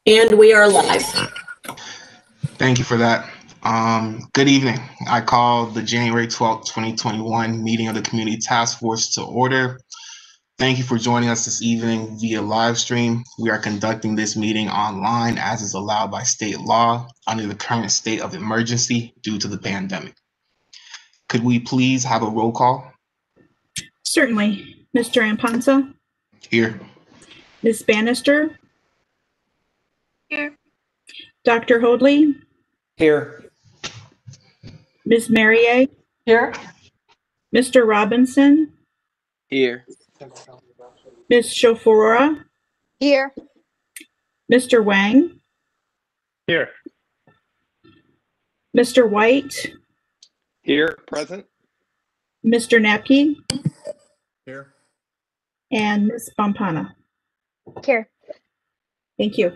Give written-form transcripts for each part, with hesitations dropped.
And we are live. Thank you for that. Good evening. I call the January 12th, 2021 meeting of the Community Task Force to order. Thank you for joining us this evening via live stream. We are conducting this meeting online as is allowed by state law under the current state of emergency due to the pandemic. Could we please have a roll call? Certainly. Mr. Amponsa? Here. Ms. Bannister? Here. Dr. Hoadley? Here. Ms. Marier? Here. Mr. Robinson? Here. Ms. Shofurora? Here. Mr. Wang? Here. Mr. White? Here. Present. Mr. Napke? Here. And Ms. Bompana? Here. Thank you.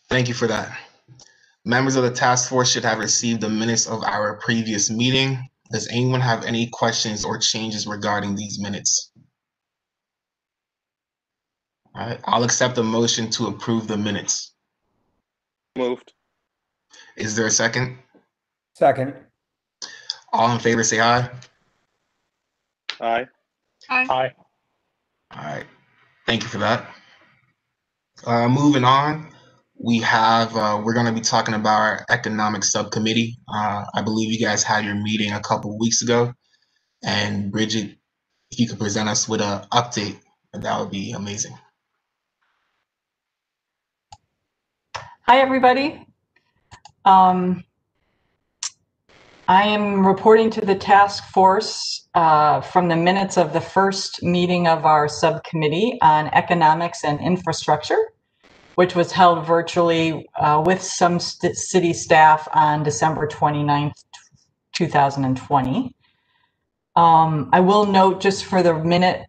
Thank you for that. Members of the task force should have received the minutes of our previous meeting. Does anyone have any questions or changes regarding these minutes? All right, I'll accept a motion to approve the minutes. Moved. Is there a second? Second. All in favor, say aye. Aye. Aye. Aye. All right, thank you for that. Moving on, we're going to be talking about our economic subcommittee. I believe you guys had your meeting a couple weeks ago, and Bridget, if you could present us with an update, that would be amazing. Hi, everybody. I am reporting to the task force from the minutes of the first meeting of our subcommittee on economics and infrastructure, which was held virtually with some city staff on December 29th, 2020. I will note just for the minutes,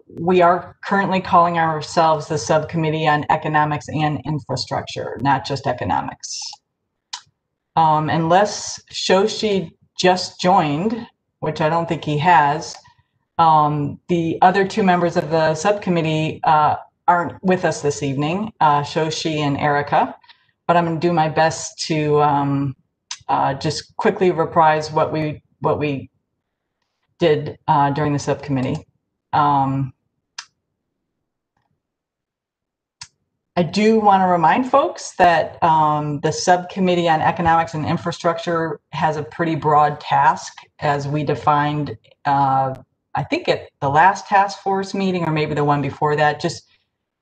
we are currently calling ourselves the Subcommittee on Economics and Infrastructure, not just economics. Unless Shoshi just joined, which I don't think he has, the other two members of the subcommittee aren't with us this evening, Shoshi and Erica, but I'm going to do my best to just quickly reprise what we did during the subcommittee. I do want to remind folks that the Subcommittee on Economics and Infrastructure has a pretty broad task, as we defined, I think at the last task force meeting, or maybe the one before that. Just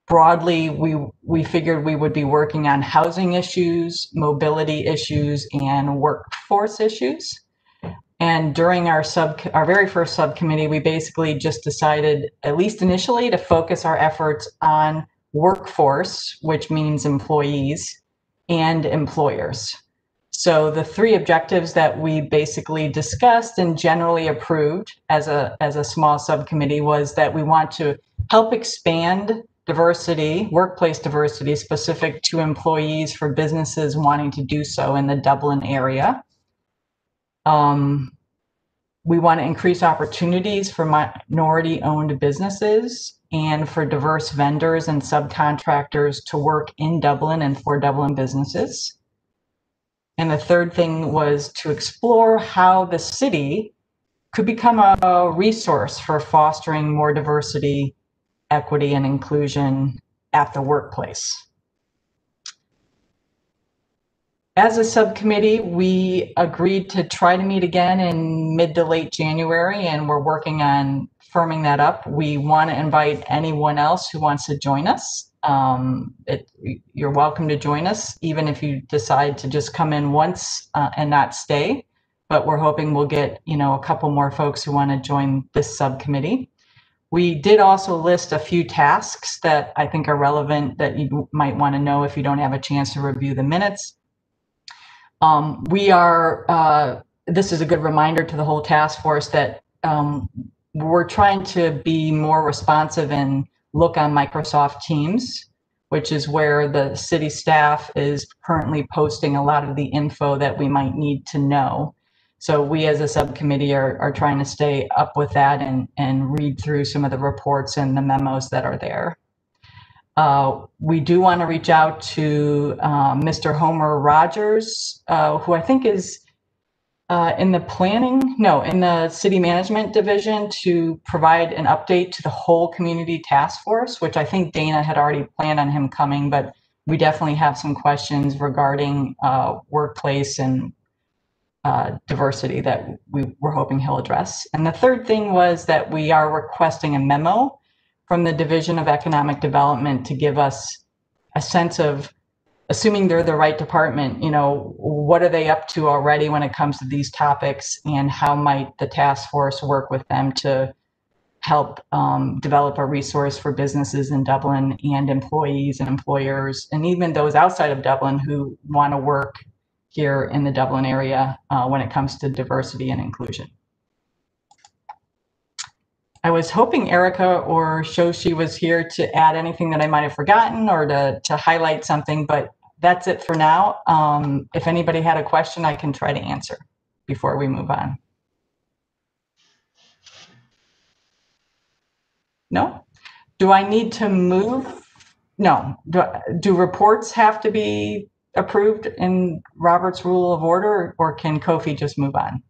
broadly, we figured we would be working on housing issues, mobility issues, and workforce issues. And during our very first subcommittee, we basically just decided, at least initially, to focus our efforts on workforce, which means employees, and employers. So the three objectives that we basically discussed and generally approved as a small subcommittee was that we want to help expand diversity, workplace diversity, specific to employees for businesses wanting to do so in the Dublin area. We want to increase opportunities for minority-owned businesses and for diverse vendors and subcontractors to work in Dublin and for Dublin businesses. And the third thing was to explore how the city could become a resource for fostering more diversity, equity, and inclusion at the workplace. As a subcommittee, we agreed to try to meet again in mid to late January, and we're working on firming that up. We want to invite anyone else who wants to join us. You're welcome to join us, even if you decide to just come in once and not stay. But we're hoping we'll get, a couple more folks who want to join this subcommittee. We did also list a few tasks that I think are relevant that you might want to know if you don't have a chance to review the minutes. This is a good reminder to the whole task force that we're trying to be more responsive and look on Microsoft Teams, which is where the city staff is currently posting a lot of the info that we might need to know. So we as a subcommittee are trying to stay up with that and read through some of the reports and the memos that are there. We do want to reach out to Mr. Homer Rogers, who I think is in the city management division, to provide an update to the whole community task force, which I think Dana had already planned on him coming, but we definitely have some questions regarding workplace and diversity that we were hoping he'll address. And the third thing was that we are requesting a memo from the Division of Economic Development to give us a sense of, assuming they're the right department, what are they up to already when it comes to these topics, and how might the task force work with them to help develop a resource for businesses in Dublin and employees and employers, and even those outside of Dublin who want to work here in the Dublin area when it comes to diversity and inclusion. I was hoping Erica or Shoshi was here to add anything that I might have forgotten or to highlight something, but that's it for now. If anybody had a question, I can try to answer before we move on. No? Do I need to move? No. Do reports have to be approved in Robert's Rule of Order, or can Kofi just move on?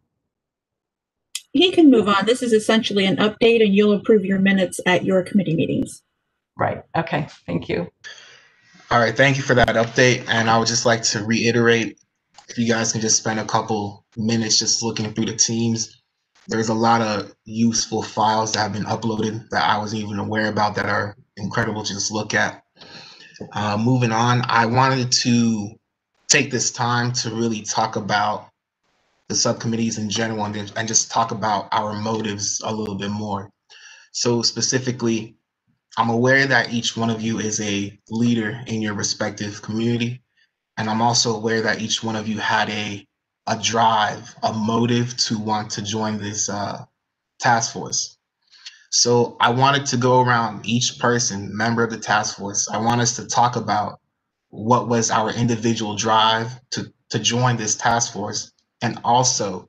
He can move on. This is essentially an update, and you'll approve your minutes at your committee meetings. Right. Okay. Thank you. All right. Thank you for that update. And I would just like to reiterate, if you guys can just spend a couple minutes just looking through the teams. There's a lot of useful files that have been uploaded that I wasn't even aware about that are incredible to just look at. Moving on, I wanted to take this time to really talk about the subcommittees in general and just talk about our motives a little bit more. So specifically, I'm aware that each one of you is a leader in your respective community. And I'm also aware that each one of you had a drive, a motive to want to join this task force. So I wanted to go around each person, member of the task force. I want us to talk about what was our individual drive to join this task force, and also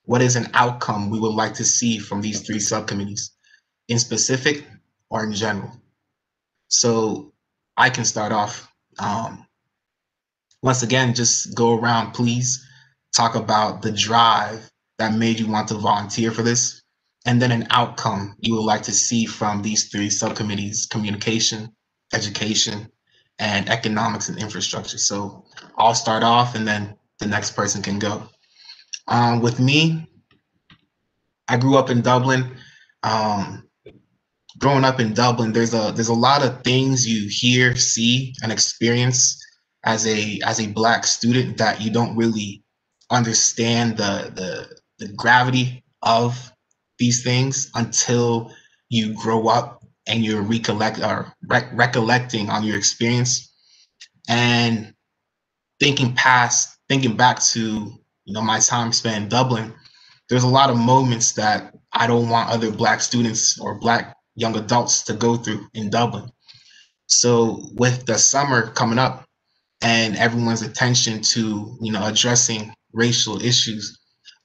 what is an outcome we would like to see from these three subcommittees, in specific or in general. So I can start off. Once again, just go around, please. Talk about the drive that made you want to volunteer for this, and then an outcome you would like to see from these three subcommittees: communication, education, and economics and infrastructure. So I'll start off and then the next person can go. With me, I grew up in Dublin. Growing up in Dublin, there's a lot of things you hear, see, and experience as a Black student that you don't really understand the gravity of these things until you grow up and you're recollecting on your experience and thinking back to my time spent in Dublin. There's a lot of moments that I don't want other Black students or Black young adults to go through in Dublin. So with the summer coming up and everyone's attention to addressing racial issues,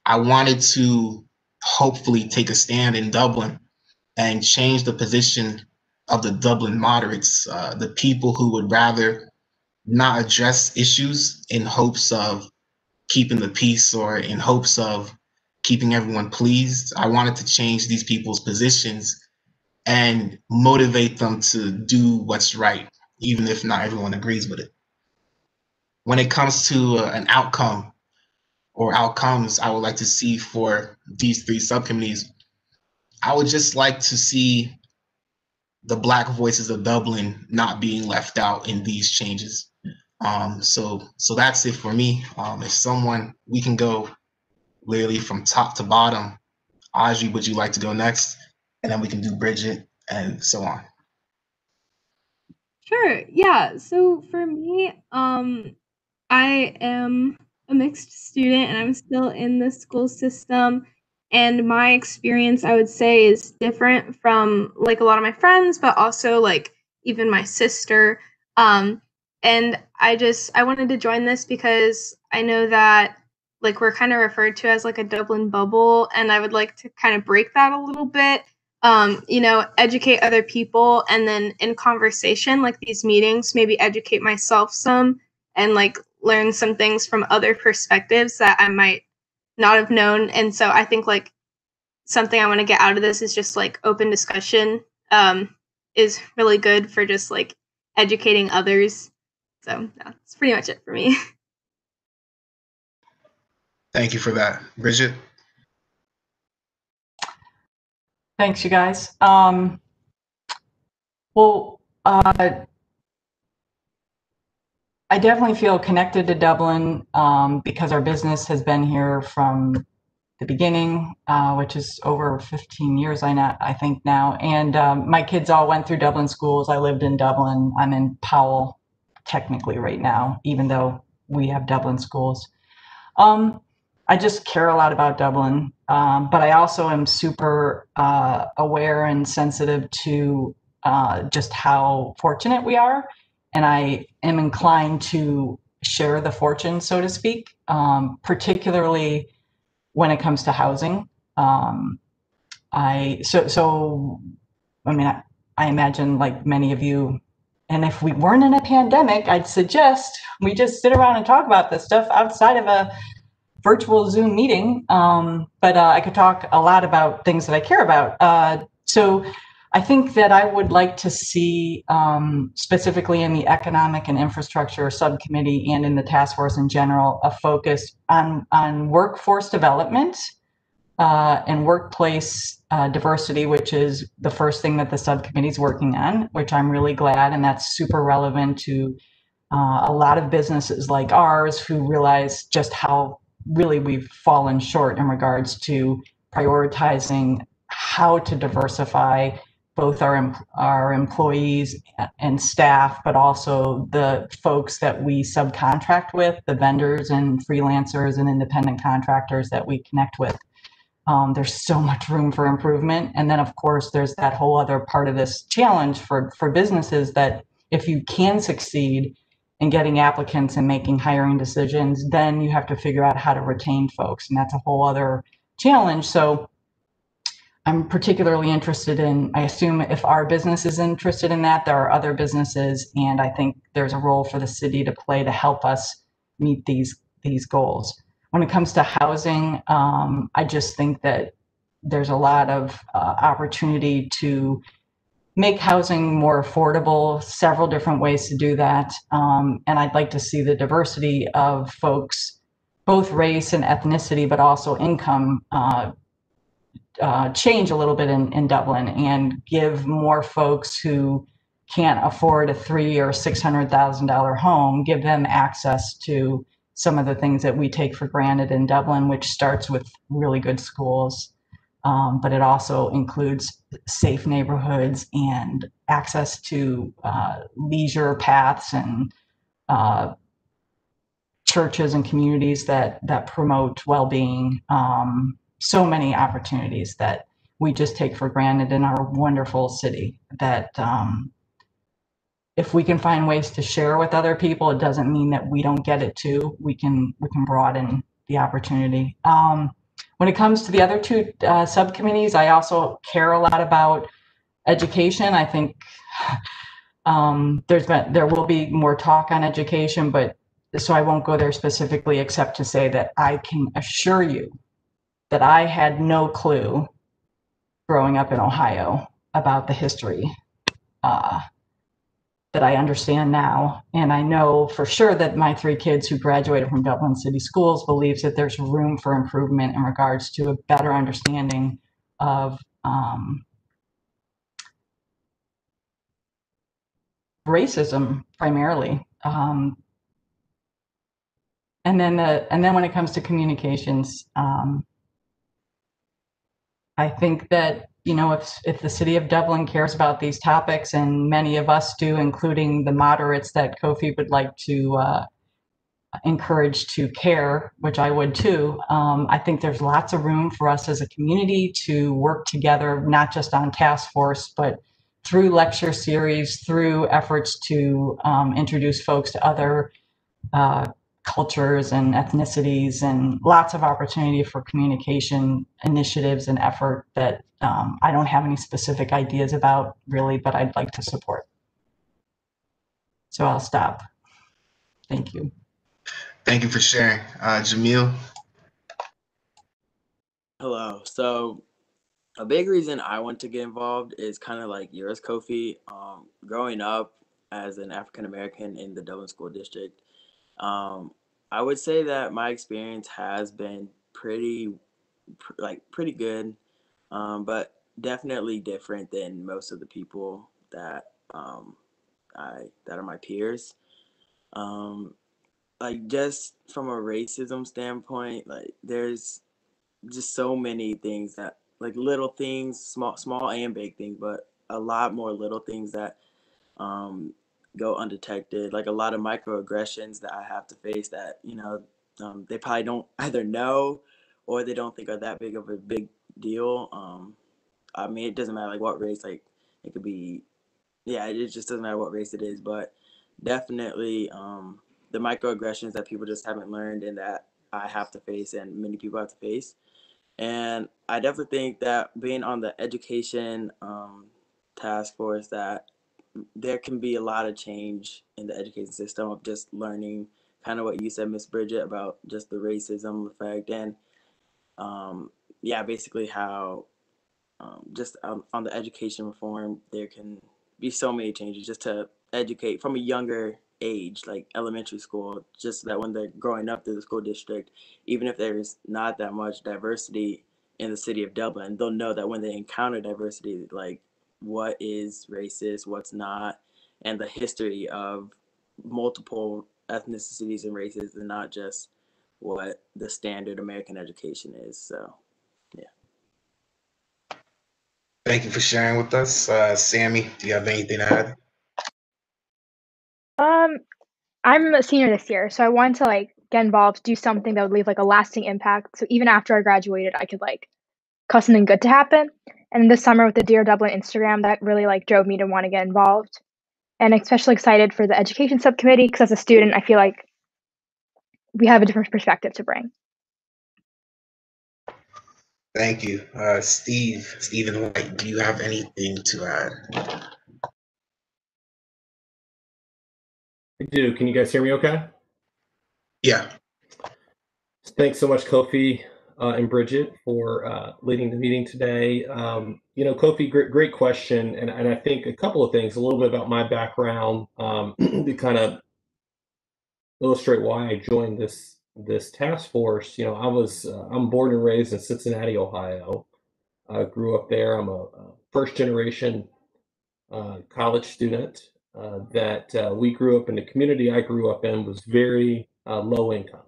I wanted to hopefully take a stand in Dublin and change the position of the Dublin moderates, the people who would rather not address issues in hopes of keeping the peace or in hopes of keeping everyone pleased. I wanted to change these people's positions and motivate them to do what's right, even if not everyone agrees with it. When it comes to an outcome or outcomes I would like to see for these three subcommittees, I would just like to see the Black voices of Dublin not being left out in these changes. So that's it for me. If we can go literally from top to bottom. Audrey, would you like to go next? And then we can do Bridget and so on. Sure. Yeah. So for me, I am a mixed student and I'm still in the school system. And my experience, I would say, is different from like a lot of my friends, but also like even my sister. And I wanted to join this because I know that like we're kind of referred to as like a Dublin bubble, and I would like to kind of break that a little bit. educate other people, and then in conversation, like these meetings, maybe educate myself some and like learn some things from other perspectives that I might not have known. And so I think like something I want to get out of this is just like open discussion is really good for just like educating others. So that's pretty much it for me. Thank you for that. Bridget? Thanks, you guys. I definitely feel connected to Dublin because our business has been here from the beginning, which is over 15 years, I think now. And my kids all went through Dublin schools. I lived in Dublin. I'm in Powell technically right now, even though we have Dublin schools. I just care a lot about Dublin, but I also am super aware and sensitive to just how fortunate we are. And I am inclined to share the fortune, so to speak, particularly when it comes to housing. I imagine like many of you, and if we weren't in a pandemic, I'd suggest we just sit around and talk about this stuff outside of a virtual Zoom meeting. But I could talk a lot about things that I care about. So I think that I would like to see, specifically in the Economic and Infrastructure Subcommittee and in the task force in general, a focus on workforce development and workplace diversity, which is the first thing that the subcommittee is working on, which I'm really glad, and that's super relevant to a lot of businesses like ours who realize just how really we've fallen short in regards to prioritizing how to diversify both our employees and staff, but also the folks that we subcontract with, the vendors and freelancers and independent contractors that we connect with. There's so much room for improvement. And then of course, there's that whole other part of this challenge for businesses that if you can succeed in getting applicants and making hiring decisions, then you have to figure out how to retain folks. And that's a whole other challenge. So I'm particularly interested in, I assume if our business is interested in that, there are other businesses, and I think there's a role for the city to play to help us meet these goals. When it comes to housing, I just think that there's a lot of opportunity to make housing more affordable, several different ways to do that. And I'd like to see the diversity of folks, both race and ethnicity, but also income, change a little bit in Dublin and give more folks who can't afford a $300,000 or $600,000 home, give them access to some of the things that we take for granted in Dublin, which starts with really good schools, but it also includes safe neighborhoods and access to leisure paths and churches and communities that promote well-being. So many opportunities that we just take for granted in our wonderful city that if we can find ways to share with other people, it doesn't mean that we don't get it too. We can broaden the opportunity. When it comes to the other two subcommittees, I also care a lot about education. I think there will be more talk on education, but so I won't go there specifically, except to say that I can assure you that I had no clue growing up in Ohio about the history that I understand now. And I know for sure that my 3 kids who graduated from Dublin City Schools believes that there's room for improvement in regards to a better understanding of racism primarily. And then when it comes to communications, I think that, if the city of Dublin cares about these topics, and many of us do, including the moderates that Kofi would like to encourage to care, which I would too, I think there's lots of room for us as a community to work together, not just on task force, but through lecture series, through efforts to introduce folks to other cultures and ethnicities, and lots of opportunity for communication initiatives and effort that I don't have any specific ideas about really, but I'd like to support. So I'll stop. Thank you. Thank you for sharing. Jamil? Hello. So a big reason I want to get involved is kind of like yours, Kofi. Growing up as an African American in the Dublin School District, I would say that my experience has been pretty good, but definitely different than most of the people that that are my peers. Like just from a racism standpoint, like there's just so many things that like little things, small and big things, but a lot more little things that um, go undetected. Like a lot of microaggressions that I have to face that they probably don't either know or they don't think are that big of a big deal. I mean, it doesn't matter like what race. Like it could be, yeah, it just doesn't matter what race it is. But definitely the microaggressions that people just haven't learned and that I have to face and many people have to face. And I definitely think that being on the education task force, that there can be a lot of change in the education system of just learning kind of what you said, Miss Bridget, about just the racism effect and yeah, basically how just on the education reform, there can be so many changes just to educate from a younger age, like elementary school, just so that when they're growing up through the school district, even if there's not that much diversity in the city of Dublin, they'll know that when they encounter diversity, like what is racist, what's not, and the history of multiple ethnicities and races, and not just what the standard American education is. So, yeah. Thank you for sharing with us. Sammy, do you have anything to add? I'm a senior this year, so I wanted to like get involved, do something that would leave like a lasting impact. So even after I graduated, I could like cause something good to happen. And this summer with the Dear Dublin Instagram, that really like drove me to want to get involved. And especially excited for the education subcommittee because as a student, I feel like we have a different perspective to bring. Thank you. Stephen White, do you have anything to add? I do. Can you guys hear me okay? Yeah. Thanks so much, Kofi and Bridget, for leading the meeting today. Kofi, great question. And I think a couple of things, a little bit about my background to kind of illustrate why I joined this task force. I'm born and raised in Cincinnati, Ohio. I grew up there. I'm a first generation college student. We grew up in the community I grew up in was very low income.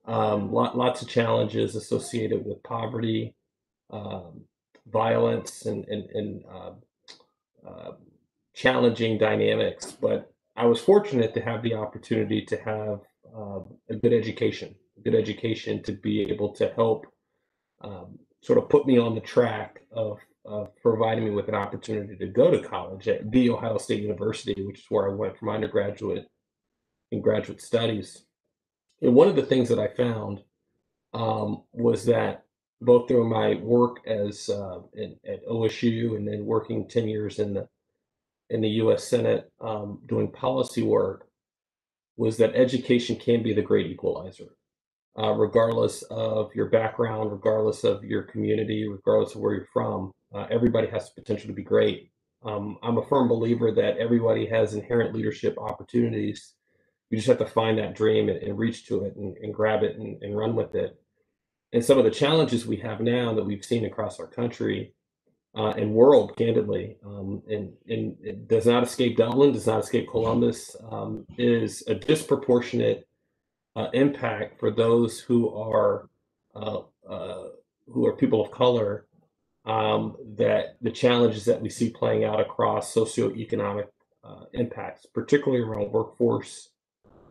Lots of challenges associated with poverty, violence, and challenging dynamics. But I was fortunate to have the opportunity to have a good education to be able to help sort of put me on the track of providing me with an opportunity to go to college at The Ohio State University, which is where I went for my undergraduate and graduate studies. And one of the things that I found was that both through my work as at OSU and then working 10 years in the U.S. Senate doing policy work, was that education can be the great equalizer. Regardless of your background, regardless of your community, regardless of where you're from, everybody has the potential to be great. I'm a firm believer that everybody has inherent leadership opportunities. You just have to find that dream and reach to it and grab it and run with it. And some of the challenges we have now that we've seen across our country and world, candidly, and it does not escape Dublin, does not escape Columbus, is a disproportionate impact for those who are people of color. That the challenges that we see playing out across socioeconomic impacts, particularly around workforce,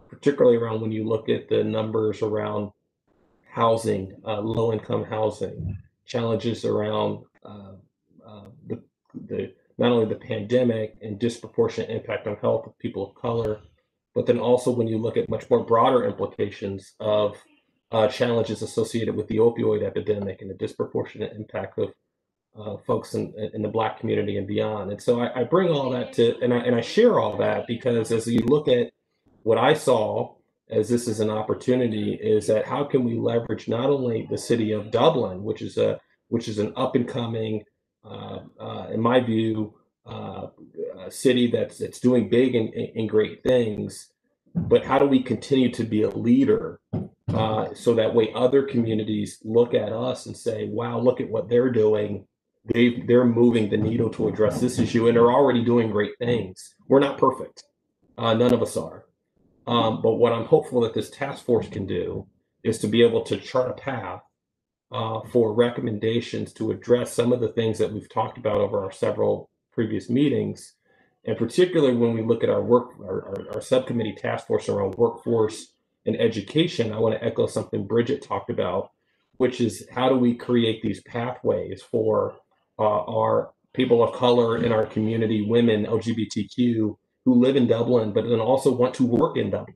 particularly around when you look at the numbers around housing, low-income housing, challenges around the not only the pandemic and disproportionate impact on health of people of color, but then also when you look at much more broader implications of challenges associated with the opioid epidemic and the disproportionate impact of folks in the Black community and beyond. And so I bring all that and I share all that because as you look at what I saw as this is an opportunity is that how can we leverage not only the city of Dublin, which is an up and coming, in my view, a city that's doing big and great things, but how do we continue to be a leader so that way other communities look at us and say, wow, look at what they're doing. They're moving the needle to address this issue and they're already doing great things. We're not perfect. None of us are. But what I'm hopeful that this task force can do is to be able to chart a path for recommendations to address some of the things that we've talked about over our several previous meetings. And particularly when we look at our subcommittee task force around workforce and education, I want to echo something Bridget talked about, which is how do we create these pathways for our people of color in our community, women, LGBTQ, who live in Dublin, but then also want to work in Dublin,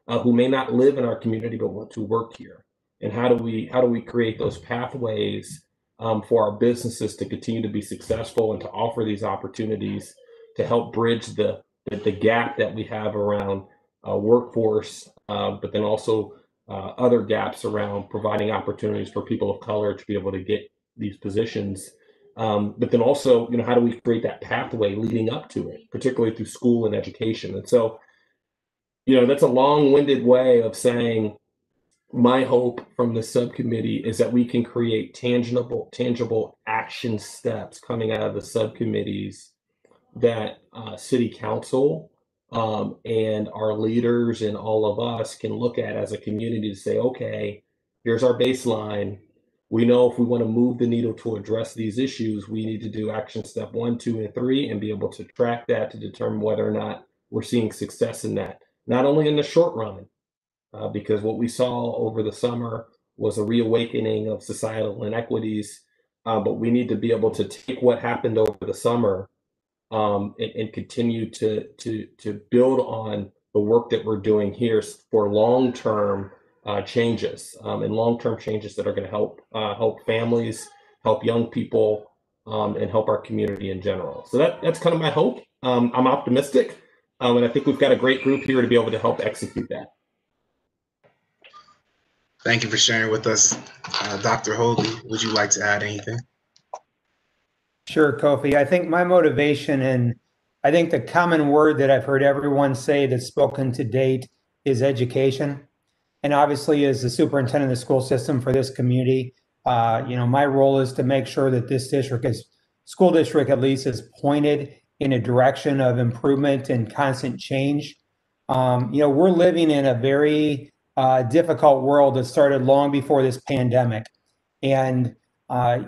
who may not live in our community, but want to work here. And how do we create those pathways for our businesses to continue to be successful and to offer these opportunities to help bridge the gap that we have around workforce, but then also other gaps around providing opportunities for people of color to be able to get these positions. But then also, how do we create that pathway leading up to it, particularly through school and education? And so, that's a long-winded way of saying my hope from the subcommittee is that we can create tangible action steps coming out of the subcommittees that City Council and our leaders and all of us can look at as a community to say, okay, here's our baseline. We know if we want to move the needle to address these issues, we need to do action step 1, 2, and 3 and be able to track that to determine whether or not we're seeing success in that. Not only in the short run, because what we saw over the summer was a reawakening of societal inequities, but we need to be able to take what happened over the summer and continue to build on the work that we're doing here for long-term changes and long-term changes that are going to help families, help young people, and help our community in general. So that's kind of my hope. I'm optimistic, and I think we've got a great group here to be able to help execute that. Thank you for sharing with us. Dr. Hoadley, would you like to add anything? Sure, Kofi. I think my motivation, and I think the common word that I've heard everyone say that's spoken to date is education. And obviously, as the superintendent of the school system for this community, my role is to make sure that this school district at least, is pointed in a direction of improvement and constant change. We're living in a very difficult world that started long before this pandemic. And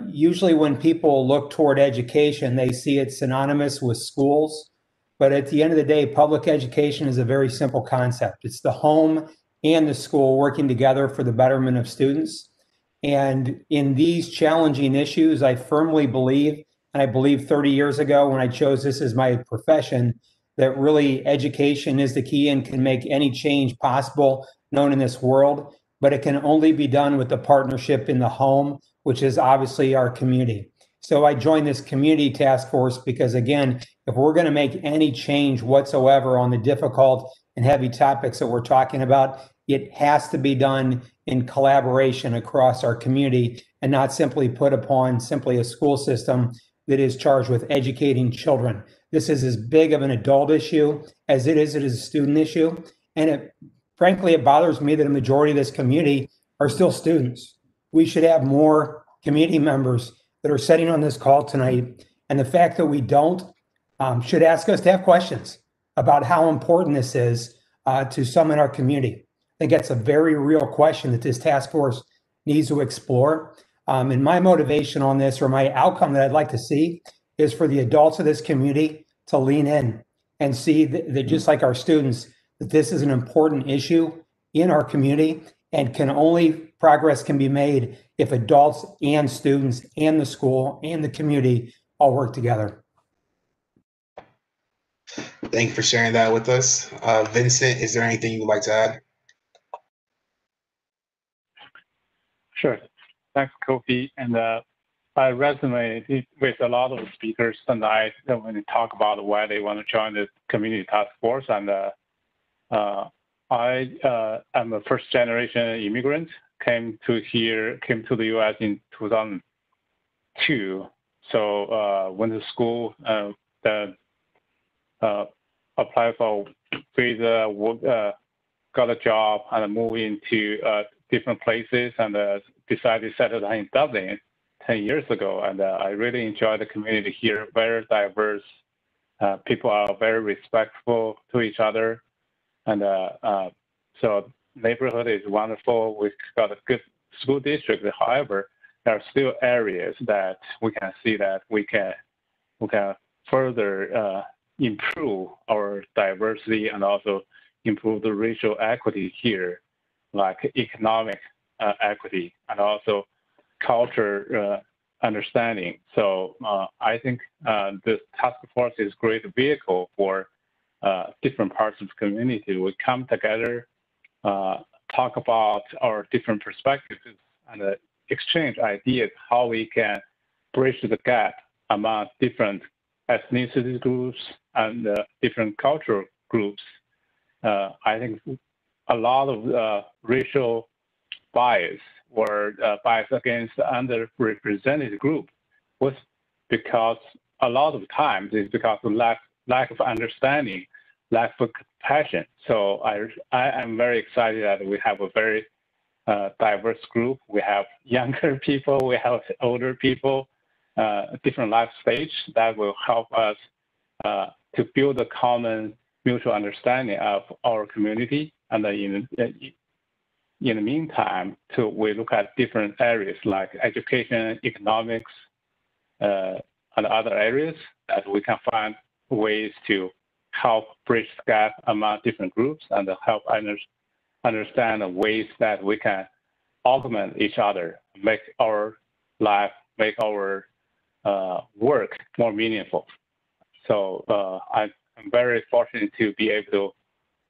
usually when people look toward education, they see it synonymous with schools. But at the end of the day, public education is a very simple concept. It's the home and the school working together for the betterment of students. And in these challenging issues, I firmly believe, and I believe 30 years ago when I chose this as my profession, that really education is the key and can make any change possible known in this world. But it can only be done with the partnership in the home, which is obviously our community. So I joined this community task force because, again, if we're going to make any change whatsoever on the difficult and heavy topics that we're talking about, it has to be done in collaboration across our community and not simply put upon simply a school system that is charged with educating children. This is as big of an adult issue as it is a student issue. And frankly, it bothers me that a majority of this community are still students. We should have more community members that are sitting on this call tonight. And the fact that we don't should ask us to have questions about how important this is to some in our community. I think that's a very real question that this task force needs to explore. And my motivation on this, or my outcome that I'd like to see, is for the adults of this community to lean in and see that just like our students, that this is an important issue in our community, and progress can be made if adults and students and the school and the community all work together. Thank you for sharing that with us. Vincent, is there anything you'd like to add? Sure. Thanks, Kofi. And I resonate with a lot of speakers tonight when they talk about why they want to join the community task force. And I am a first-generation immigrant. Came to the U.S. in 2002. So went to school, then applied for visa, got a job, and moved into different places, and decided to settle down in Dublin 10 years ago. And I really enjoy the community here. Very diverse. People are very respectful to each other, and so neighborhood is wonderful. We've got a good school district. However, there are still areas that we can see that we can further improve our diversity and also improve the racial equity here, like economic equity and also culture understanding. So I think this task force is a great vehicle for different parts of the community. We come together, talk about our different perspectives, and exchange ideas how we can bridge the gap among different ethnicity groups and different cultural groups. I think a lot of racial bias or bias against the underrepresented group was because a lot of times it's because of lack of understanding, lack of compassion. So I am very excited that we have a very diverse group. We have younger people, we have older people, different life stage that will help us to build a common mutual understanding of our community. And in the meantime, we look at different areas like education, economics, and other areas that we can find ways to help bridge the gap among different groups and help understand the ways that we can augment each other, make our life, make our work more meaningful. So I'm very fortunate to be able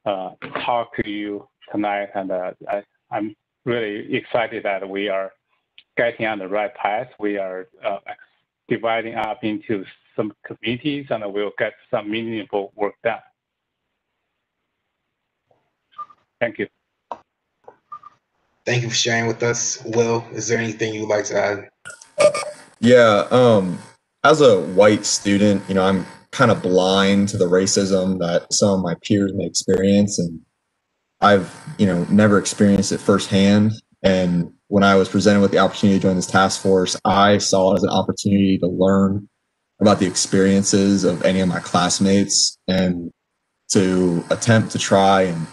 to talk to you tonight, and I'm really excited that we are getting on the right path. We are dividing up into some communities, and we'll get some meaningful work done. Thank you. Thank you for sharing with us. Will, is there anything you'd like to add? Yeah, as a white student, I'm kind of blind to the racism that some of my peers may experience, and I've, never experienced it firsthand. And when I was presented with the opportunity to join this task force, I saw it as an opportunity to learn about the experiences of any of my classmates and to attempt to try and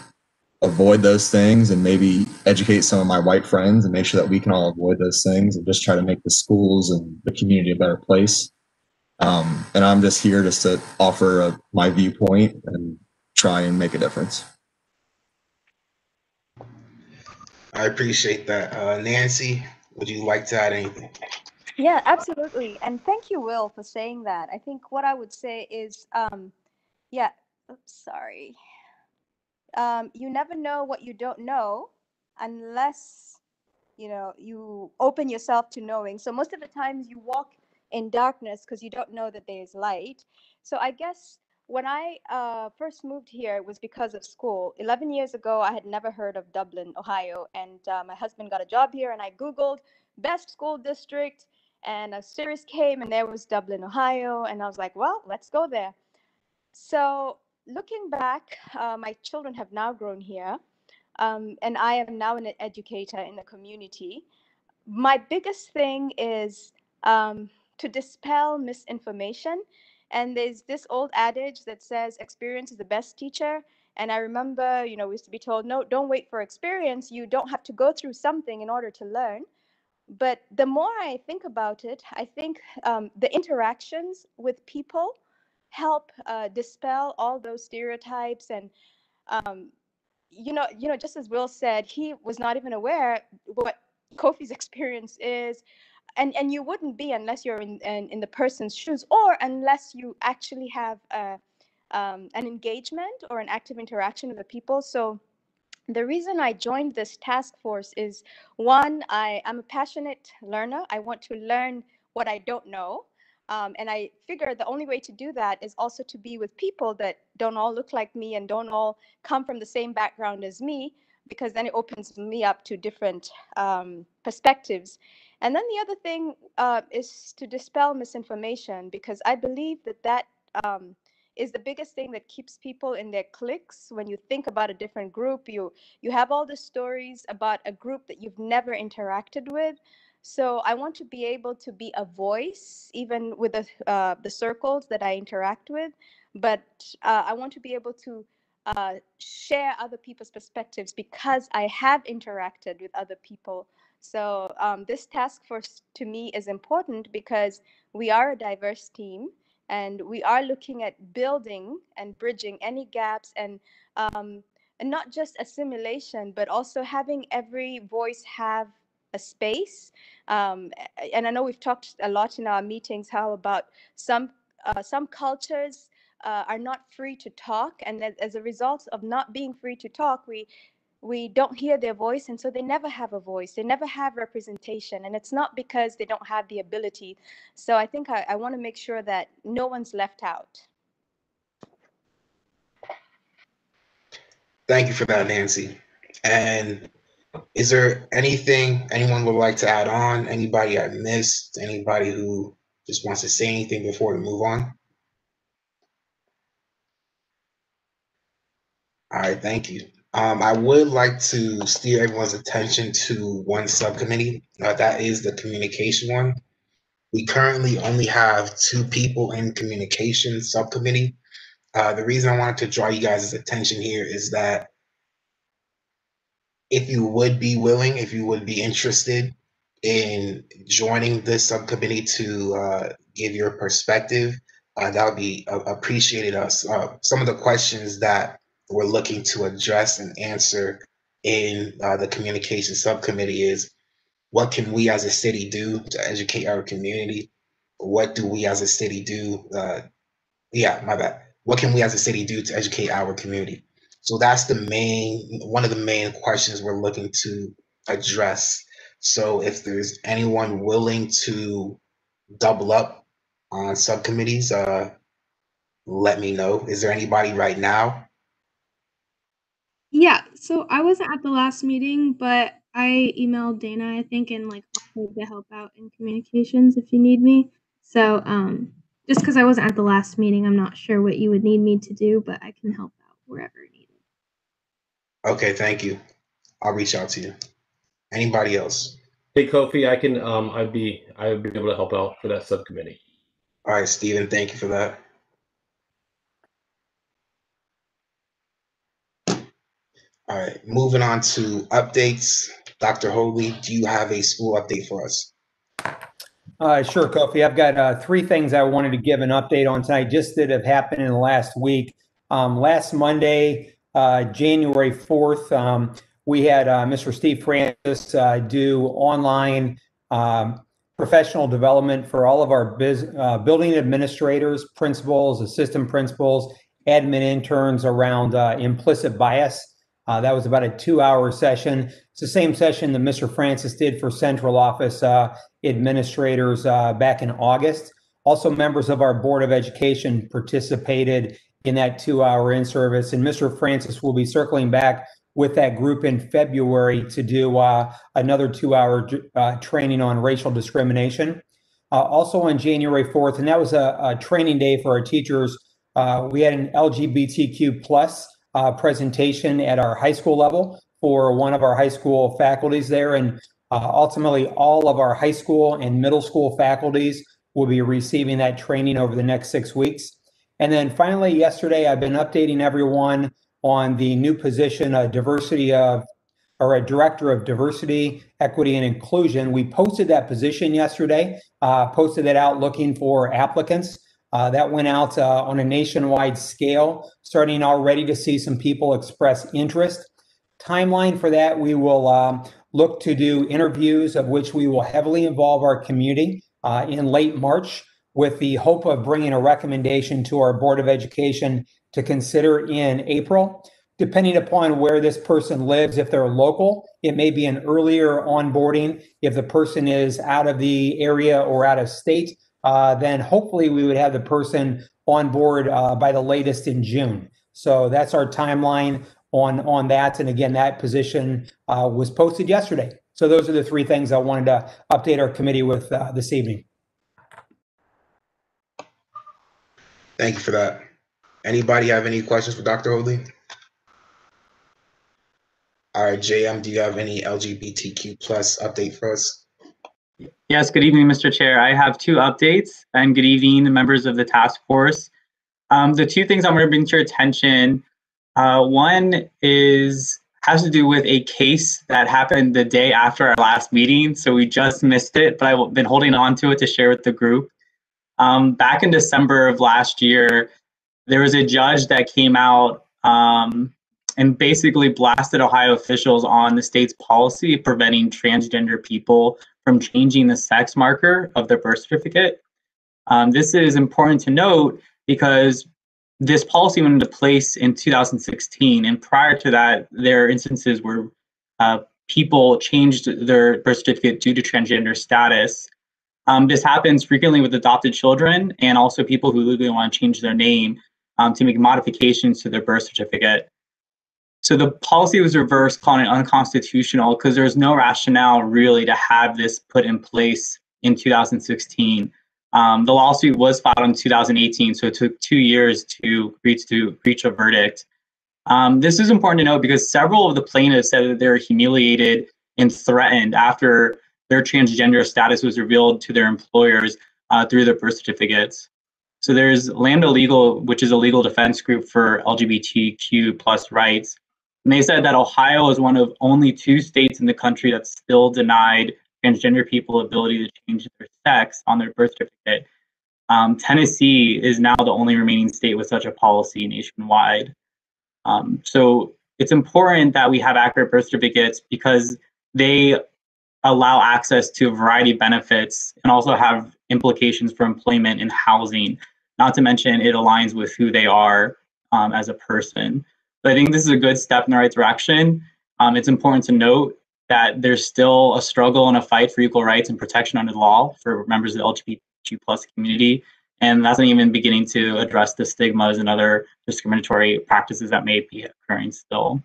avoid those things and maybe educate some of my white friends and make sure that we can all avoid those things and just try to make the schools and the community a better place. And I'm just here just to offer my viewpoint and try and make a difference. I appreciate that. Nancy, would you like to add anything? Yeah, absolutely. And thank you, Will, for saying that. I think what I would say is, you never know what you don't know unless, you open yourself to knowing. So most of the times you walk in darkness because you don't know that there's light. So I guess when I first moved here, it was because of school. 11 years ago, I had never heard of Dublin, Ohio. And my husband got a job here, and I Googled best school district. And a series came, and there was Dublin, Ohio. And I was like, well, let's go there. So looking back, my children have now grown here. And I am now an educator in the community. My biggest thing is to dispel misinformation. And there's this old adage that says experience is the best teacher. And I remember, we used to be told, no, don't wait for experience. You don't have to go through something in order to learn. But the more I think about it, I think the interactions with people help dispel all those stereotypes. And just as Will said, he was not even aware what Kofi's experience is, and you wouldn't be unless you're in the person's shoes, or unless you actually have an engagement or an active interaction with the people. So the reason I joined this task force is, one, I'm a passionate learner. I want to learn what I don't know. And I figure the only way to do that is also to be with people that don't all look like me and don't all come from the same background as me, because then it opens me up to different perspectives. And then the other thing is to dispel misinformation, because I believe that is the biggest thing that keeps people in their cliques. When you think about a different group, you have all the stories about a group that you've never interacted with. So I want to be able to be a voice, even with the circles that I interact with. But I want to be able to share other people's perspectives, because I have interacted with other people. So this task force to me is important, because we are a diverse team, and we are looking at building and bridging any gaps, and not just assimilation, but also having every voice have a space. And I know we've talked a lot in our meetings how about some cultures are not free to talk, and as a result of not being free to talk, we don't hear their voice, and so they never have a voice, they never have representation, and it's not because they don't have the ability. So I think I want to make sure that no one's left out. Thank you for that, Nancy. And is there anything anyone would like to add on? Anybody I missed? Anybody who just wants to say anything before we move on? All right, thank you. I would like to steer everyone's attention to one subcommittee. That is the communication one. We currently only have 2 people in communication subcommittee. The reason I wanted to draw you guys' attention here is that if you would be willing, if you would be interested in joining this subcommittee to give your perspective, that would be appreciated. Some of the questions that we're looking to address and answer in the communication subcommittee is, what can we as a city do to educate our community? What do we as a city do? What can we as a city do to educate our community? So that's one of the main questions we're looking to address. So if there's anyone willing to double up on subcommittees, let me know. Is there anybody right now? Yeah, so I wasn't at the last meeting, but I emailed Dana, I think, and offered to help out in communications if you need me. So just because I wasn't at the last meeting, I'm not sure what you would need me to do, but I can help out wherever needed. Okay, thank you. I'll reach out to you. Anybody else? Hey, Kofi, I would be able to help out for that subcommittee. All right, Stephen, thank you for that. All right, moving on to updates. Dr. Hoadley, do you have a school update for us? Sure, Kofi. I've got 3 things I wanted to give an update on tonight, just that have happened in the last week. Last Monday, January 4th, we had Mr. Steve Francis do online professional development for all of our building administrators, principals, assistant principals, admin interns around implicit bias. That was about a 2-hour session. It's the same session that Mr. Francis did for central office administrators back in August. Also, members of our Board of Education participated in that 2-hour in-service, and Mr. Francis will be circling back with that group in February to do another 2-hour training on racial discrimination. Also on January 4th, and that was a training day for our teachers, we had an LGBTQ plus presentation at our high school level for one of our high school faculties there. And ultimately, all of our high school and middle school faculties will be receiving that training over the next 6 weeks. And then finally, yesterday, I've been updating everyone on the new position, a director of diversity, equity, and inclusion. We posted that position yesterday, posted it out looking for applicants. That went out on a nationwide scale, starting already to see some people express interest. Timeline for that, we will look to do interviews of which we will heavily involve our community in late March. with the hope of bringing a recommendation to our Board of Education to consider in April. Depending upon where this person lives, if they're local, it may be an earlier onboarding. If the person is out of the area or out of state, then hopefully we would have the person on board by the latest in June. So that's our timeline on that. And again, that position was posted yesterday. So those are the three things I wanted to update our committee with this evening. Thank you for that. Anybody have any questions for Dr. Hoadley? All right, JM, do you have any LGBTQ plus update for us? Yes, good evening, Mr. Chair. I have two updates, and good evening, members of the task force. The two things I'm going to bring to your attention, one has to do with a case that happened the day after our last meeting, so we just missed it, but I've been holding on to it to share with the group. Back in December of last year, there was a judge that came out and basically blasted Ohio officials on the state's policy of preventing transgender people from changing the sex marker of their birth certificate. This is important to note because this policy went into place in 2016, and prior to that, there are instances where people changed their birth certificate due to transgender status. This happens frequently with adopted children and also people who legally want to change their name to make modifications to their birth certificate. So the policy was reversed, calling it unconstitutional because there's no rationale really to have this put in place in 2016. The lawsuit was filed in 2018, so it took 2 years to reach a verdict. This is important to note because several of the plaintiffs said that they were humiliated and threatened after their transgender status was revealed to their employers through their birth certificates. So there's Lambda Legal, which is a legal defense group for LGBTQ plus rights. And they said that Ohio is one of only 2 states in the country that still denied transgender people the ability to change their sex on their birth certificate. Tennessee is now the only remaining state with such a policy nationwide. So it's important that we have accurate birth certificates because they allow access to a variety of benefits and also have implications for employment and housing. Not to mention it aligns with who they are as a person. But I think this is a good step in the right direction. It's important to note that there's still a struggle and a fight for equal rights and protection under the law for members of the LGBTQ plus community. And that's not even beginning to address the stigmas and other discriminatory practices that may be occurring still.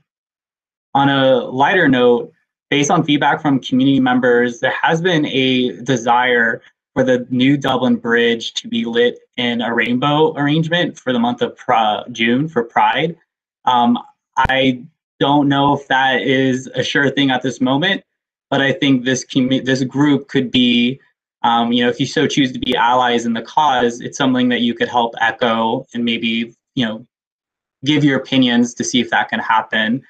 On a lighter note, based on feedback from community members, there has been a desire for the new Dublin Bridge to be lit in a rainbow arrangement for the month of June for Pride. I don't know if that is a sure thing at this moment, but I think this group could be, if you so choose to be allies in the cause, it's something that you could help echo and maybe, give your opinions to see if that can happen.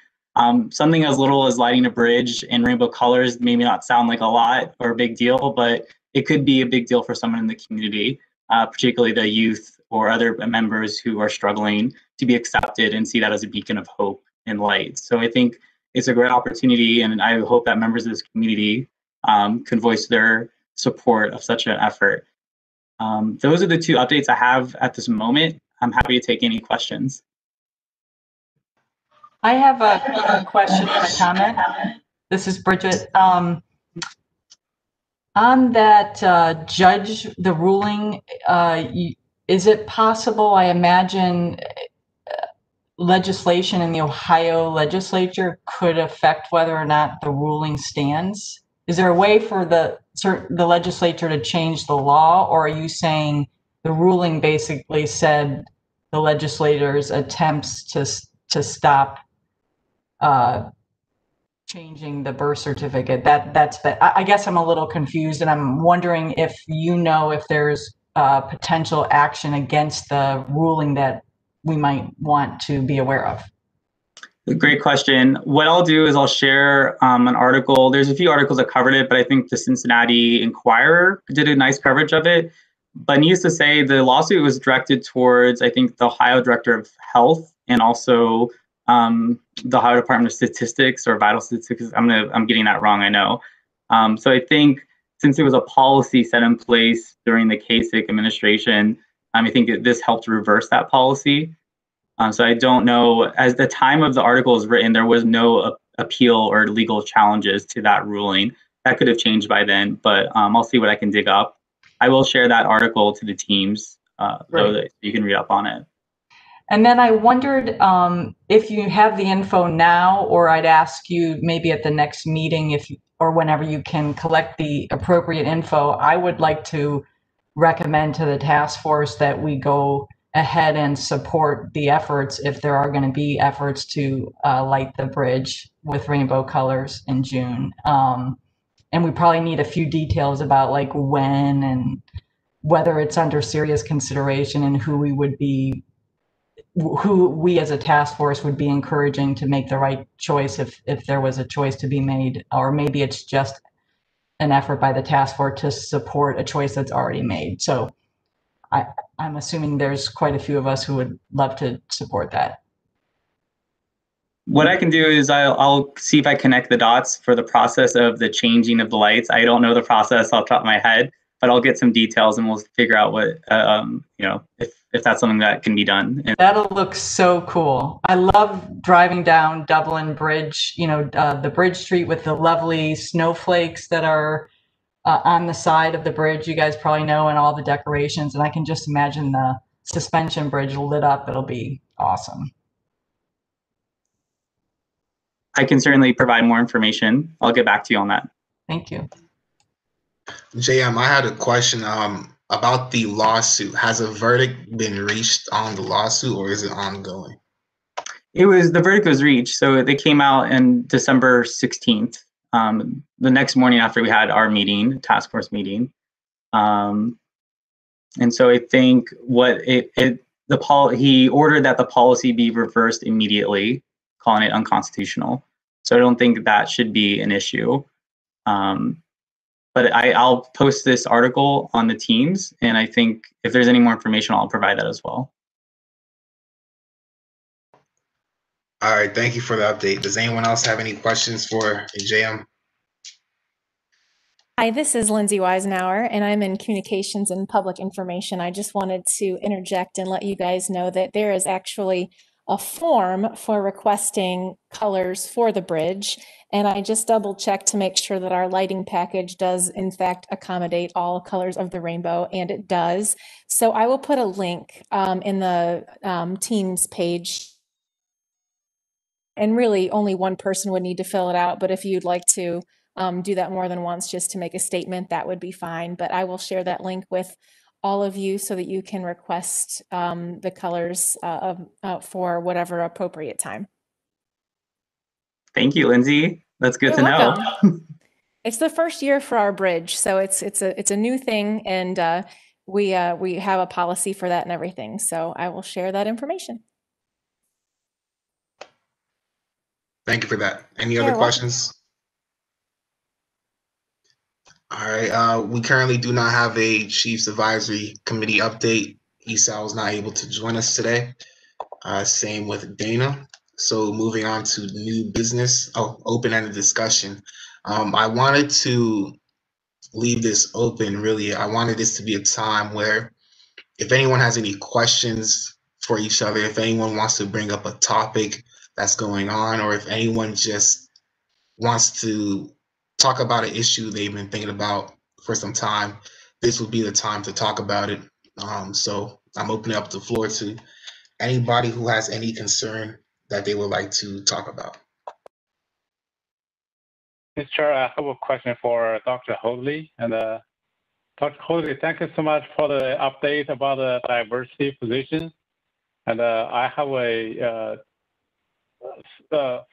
Something as little as lighting a bridge in rainbow colors may not sound like a lot or a big deal, but it could be a big deal for someone in the community, particularly the youth or other members who are struggling to be accepted and see that as a beacon of hope and light. So I think it's a great opportunity, and I hope that members of this community can voice their support of such an effort. Those are the two updates I have at this moment. I'm happy to take any questions. I have a question and a comment. This is Bridget. On that judge, the ruling, is it possible, I imagine, legislation in the Ohio legislature could affect whether or not the ruling stands? Is there a way for the legislature to change the law, or are you saying the ruling basically said the legislators' attempts to stop changing the birth certificate? I guess I'm a little confused, and I'm wondering if if there's potential action against the ruling that we might want to be aware of. Great question. What I'll do is I'll share an article. There's a few articles that covered it, but I think the Cincinnati Enquirer did a nice coverage of it. But needless to say, the lawsuit was directed towards, I think, the Ohio Director of Health and also the Ohio Department of Statistics or Vital Statistics. I'm getting that wrong, I know. So I think since it was a policy set in place during the Kasich administration, I think that this helped reverse that policy. So I don't know, as the time of the article is written, there was no appeal or legal challenges to that ruling. That could have changed by then, but I'll see what I can dig up. I will share that article to the teams so that you can read up on it. And then I wondered if you have the info now, or I'd ask you maybe at the next meeting or whenever you can collect the appropriate info. I would like to recommend to the task force that we go ahead and support the efforts, if there are going to be efforts to light the bridge with rainbow colors in June. And we probably need a few details about like when and whether it's under serious consideration, and who we as a task force would be encouraging to make the right choice if there was a choice to be made, or maybe it's just an effort by the task force to support a choice that's already made. So I'm assuming there's quite a few of us who would love to support that. What I can do is I'll see if I connect the dots for the process of the changing of the lights. I don't know the process off the top of my head, but I'll get some details and we'll figure out what, if that's something that can be done. That'll look so cool. I love driving down Dublin Bridge, the bridge street with the lovely snowflakes that are on the side of the bridge, you guys probably know, and all the decorations. And I can just imagine the suspension bridge lit up. It'll be awesome. I can certainly provide more information. I'll get back to you on that. Thank you. JM, I had a question about the lawsuit. Has a verdict been reached on the lawsuit, or is it ongoing? The verdict was reached. So they came out on December 16th, the next morning after we had our meeting, task force meeting. And so I think he ordered that the policy be reversed immediately, calling it unconstitutional. So I don't think that should be an issue. But I'll post this article on the teams, and I think if there's any more information, I'll provide that as well. All right, thank you for the update. Does anyone else have any questions for JM? Hi, this is Lindsay Weisenauer, and I'm in Communications and Public Information. I just wanted to interject and let you guys know that there is actually a form for requesting colors for the bridge. And I just double checked to make sure that our lighting package does in fact accommodate all colors of the rainbow, and it does. So I will put a link in the Teams page. And really only one person would need to fill it out, but if you'd like to do that more than once just to make a statement, that would be fine. But I will share that link with all of you so that you can request the colors for whatever appropriate time. Thank you, Lindsay. That's good to know. It's the first year for our bridge, so it's a new thing, and we have a policy for that and everything. So I will share that information. Thank you for that. Any other questions? All right. We currently do not have a Chiefs Advisory Committee update. Esau was not able to join us today. Same with Dana. So moving on to new business, open-ended discussion. I wanted to leave this open, really. I wanted this to be a time where if anyone has any questions for each other, if anyone wants to bring up a topic that's going on, or if anyone just wants to talk about an issue they've been thinking about for some time, this would be the time to talk about it. So I'm opening up the floor to anybody who has any concern that they would like to talk about. Mr. Chair, I have a question for Dr. Hoadley. And Dr. Hoadley, thank you so much for the update about the diversity position. And I have a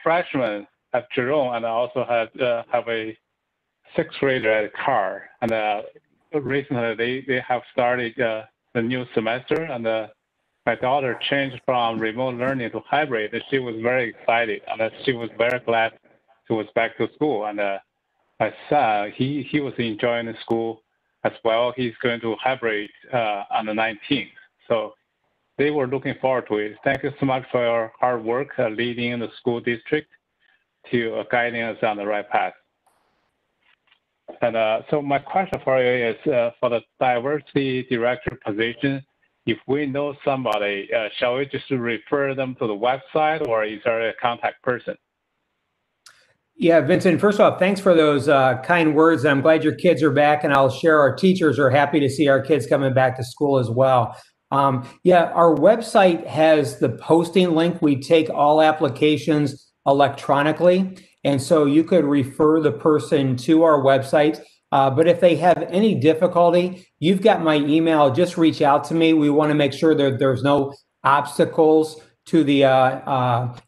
freshman at Jerome, and I also have a sixth grader at Carr. And recently they have started the new semester, and my daughter changed from remote learning to hybrid, and she was very excited, and she was very glad she was back to school. And my son, he was enjoying the school as well. He's going to hybrid on the 19th. So they were looking forward to it. Thank you so much for your hard work leading the school district to guiding us on the right path. And so my question for you is for the diversity director position, if we know somebody, shall we just refer them to the website, or is there a contact person? Yeah, Vincent, first off, thanks for those kind words. I'm glad your kids are back, and I'll share our teachers are happy to see our kids coming back to school as well. Yeah, our website has the posting link. We take all applications electronically, and so you could refer the person to our website. But if they have any difficulty, you've got my email. Just reach out to me. We want to make sure that there's no obstacles to the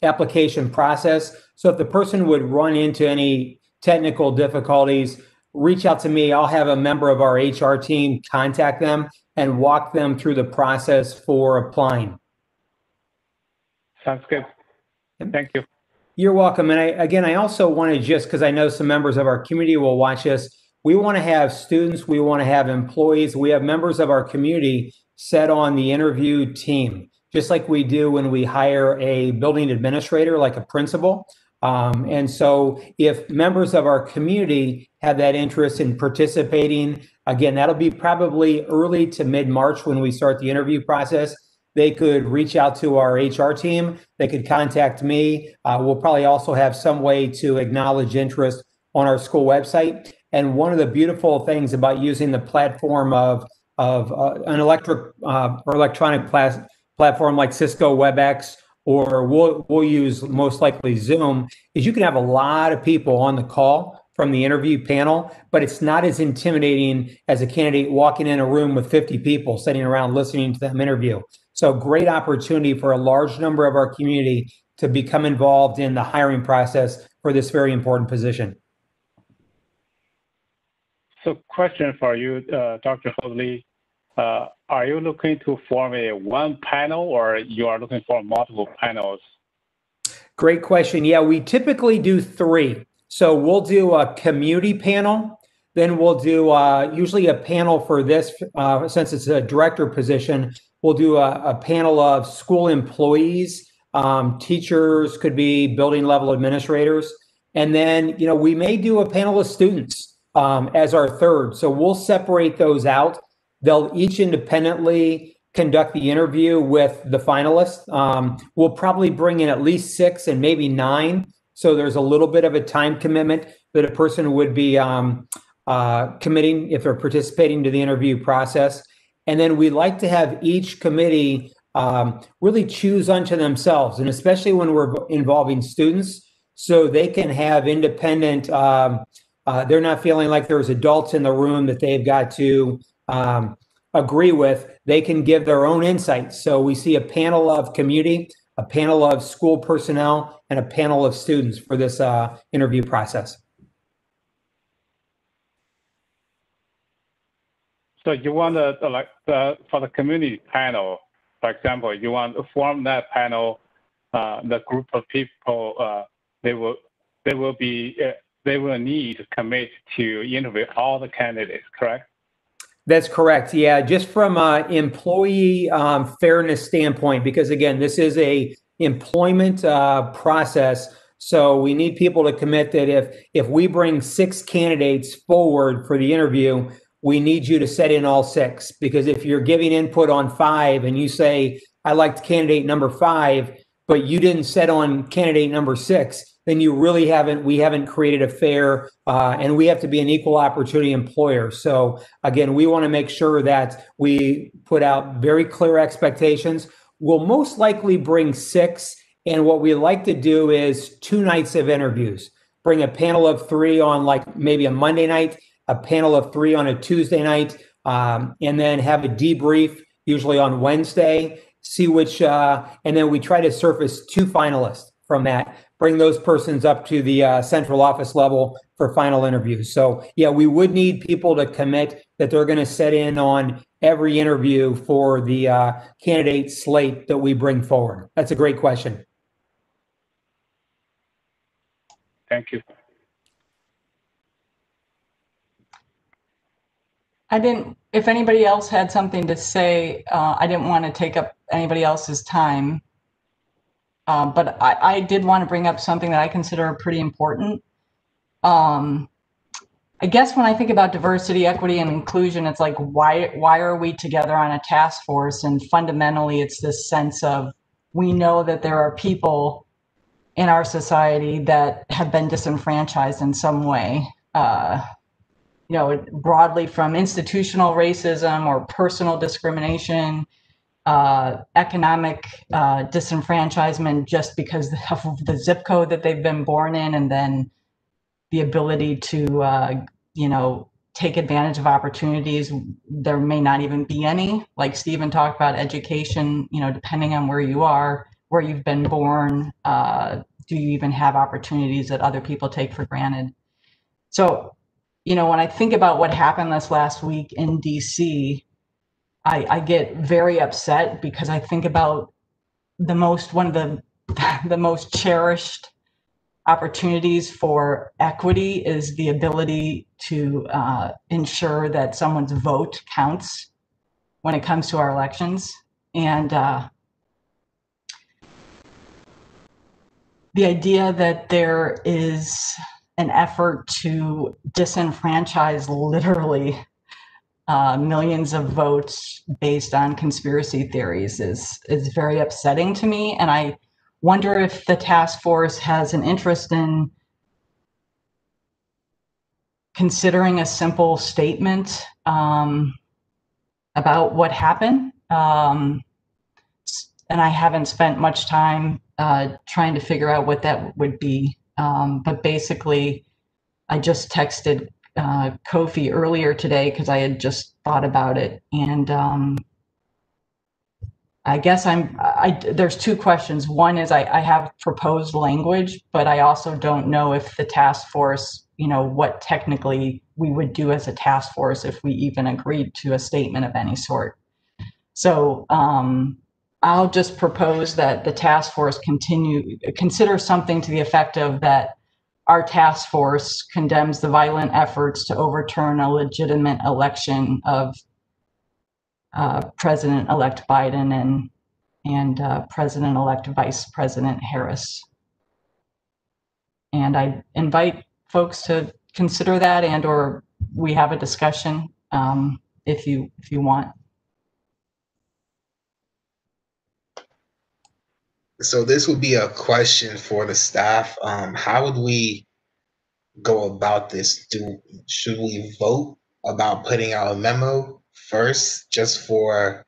application process. So if the person would run into any technical difficulties, reach out to me. I'll have a member of our HR team contact them and walk them through the process for applying. Sounds good. Thank you. You're welcome. And I also want to just, because I know some members of our community will watch this, we want to have students, we want to have employees, we have members of our community set on the interview team, just like we do when we hire a building administrator, like a principal. And so if members of our community have that interest in participating, again, that'll be probably early to mid-March when we start the interview process. They could reach out to our HR team. They could contact me. We'll probably also have some way to acknowledge interest on our school website. And one of the beautiful things about using the platform of an electronic platform like Cisco WebEx, or we'll use most likely Zoom, is you can have a lot of people on the call from the interview panel, but it's not as intimidating as a candidate walking in a room with 50 people sitting around listening to them interview. So great opportunity for a large number of our community to become involved in the hiring process for this very important position. So question for you, Dr. Hoadley. Are you looking to form a one panel, or you are looking for multiple panels? Great question. Yeah, we typically do 3. So we'll do a community panel, then we'll do usually a panel for this, since it's a director position, we'll do a panel of school employees, teachers, could be building level administrators. And then, we may do a panel of students as our third. So we'll separate those out. They'll each independently conduct the interview with the finalists. We'll probably bring in at least 6 and maybe 9. So there's a little bit of a time commitment that a person would be committing if they're participating to the interview process. And then we like to have each committee really choose unto themselves, and especially when we're involving students, so they can have independent, they're not feeling like there's adults in the room that they've got to agree with. They can give their own insights. So we see a panel of community, a panel of school personnel, and a panel of students for this interview process. So you want for the community panel, for example, you want to form that panel, the group of people, they will need to commit to interview all the candidates, correct? That's correct. Yeah, just from an employee fairness standpoint, because again, this is a employment process. So we need people to commit that if we bring 6 candidates forward for the interview, we need you to set in all 6. Because if you're giving input on 5 and you say, I liked candidate number 5, but you didn't set on candidate number 6, then we haven't created a fair, and we have to be an equal opportunity employer. So again, we want to make sure that we put out very clear expectations. We'll most likely bring 6. And what we like to do is 2 nights of interviews, bring a panel of 3 on like maybe a Monday night, a panel of 3 on a Tuesday night, and then have a debrief usually on Wednesday, see which, and then we try to surface 2 finalists from that, bring those persons up to the central office level for final interviews. So yeah, we would need people to commit that they're going to set in on every interview for the candidate slate that we bring forward. That's a great question. Thank you. If anybody else had something to say, I didn't want to take up anybody else's time. But I did want to bring up something that I consider pretty important. I guess when I think about diversity, equity, and inclusion, it's like, why are we together on a task force? And fundamentally, it's this sense of, we know that there are people in our society that have been disenfranchised in some way, broadly from institutional racism or personal discrimination, economic disenfranchisement just because of the zip code that they've been born in, and then the ability to, take advantage of opportunities. There may not even be any, like Stephen talked about education, depending on where you are, where you've been born, do you even have opportunities that other people take for granted? So, when I think about what happened this last week in DC, I get very upset because I think about one of the most cherished opportunities for equity is the ability to ensure that someone's vote counts when it comes to our elections. And the idea that there is an effort to disenfranchise literally millions of votes based on conspiracy theories is very upsetting to me. And I wonder if the task force has an interest in considering a simple statement about what happened. And I haven't spent much time trying to figure out what that would be. But basically, I just texted Kofi earlier today because I had just thought about it. And I guess there's two questions. One is I have proposed language, but I also don't know if the task force, what technically we would do as a task force if we even agreed to a statement of any sort. So I'll just propose that the task force consider something to the effect of that our task force condemns the violent efforts to overturn a legitimate election of President-elect Biden and President-elect Vice President Harris. And I invite folks to consider that, or we have a discussion if you want. So this would be a question for the staff. How would we go about this? Should we vote about putting out a memo first just for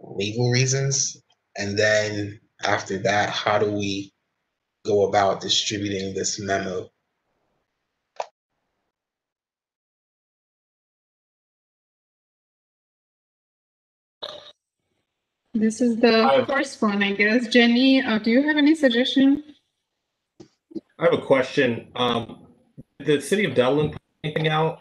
legal reasons? And then after that, how do we go about distributing this memo? This is the first one, I guess. Jenny, do you have any suggestion? I have a question. Did the city of Dublin put anything out?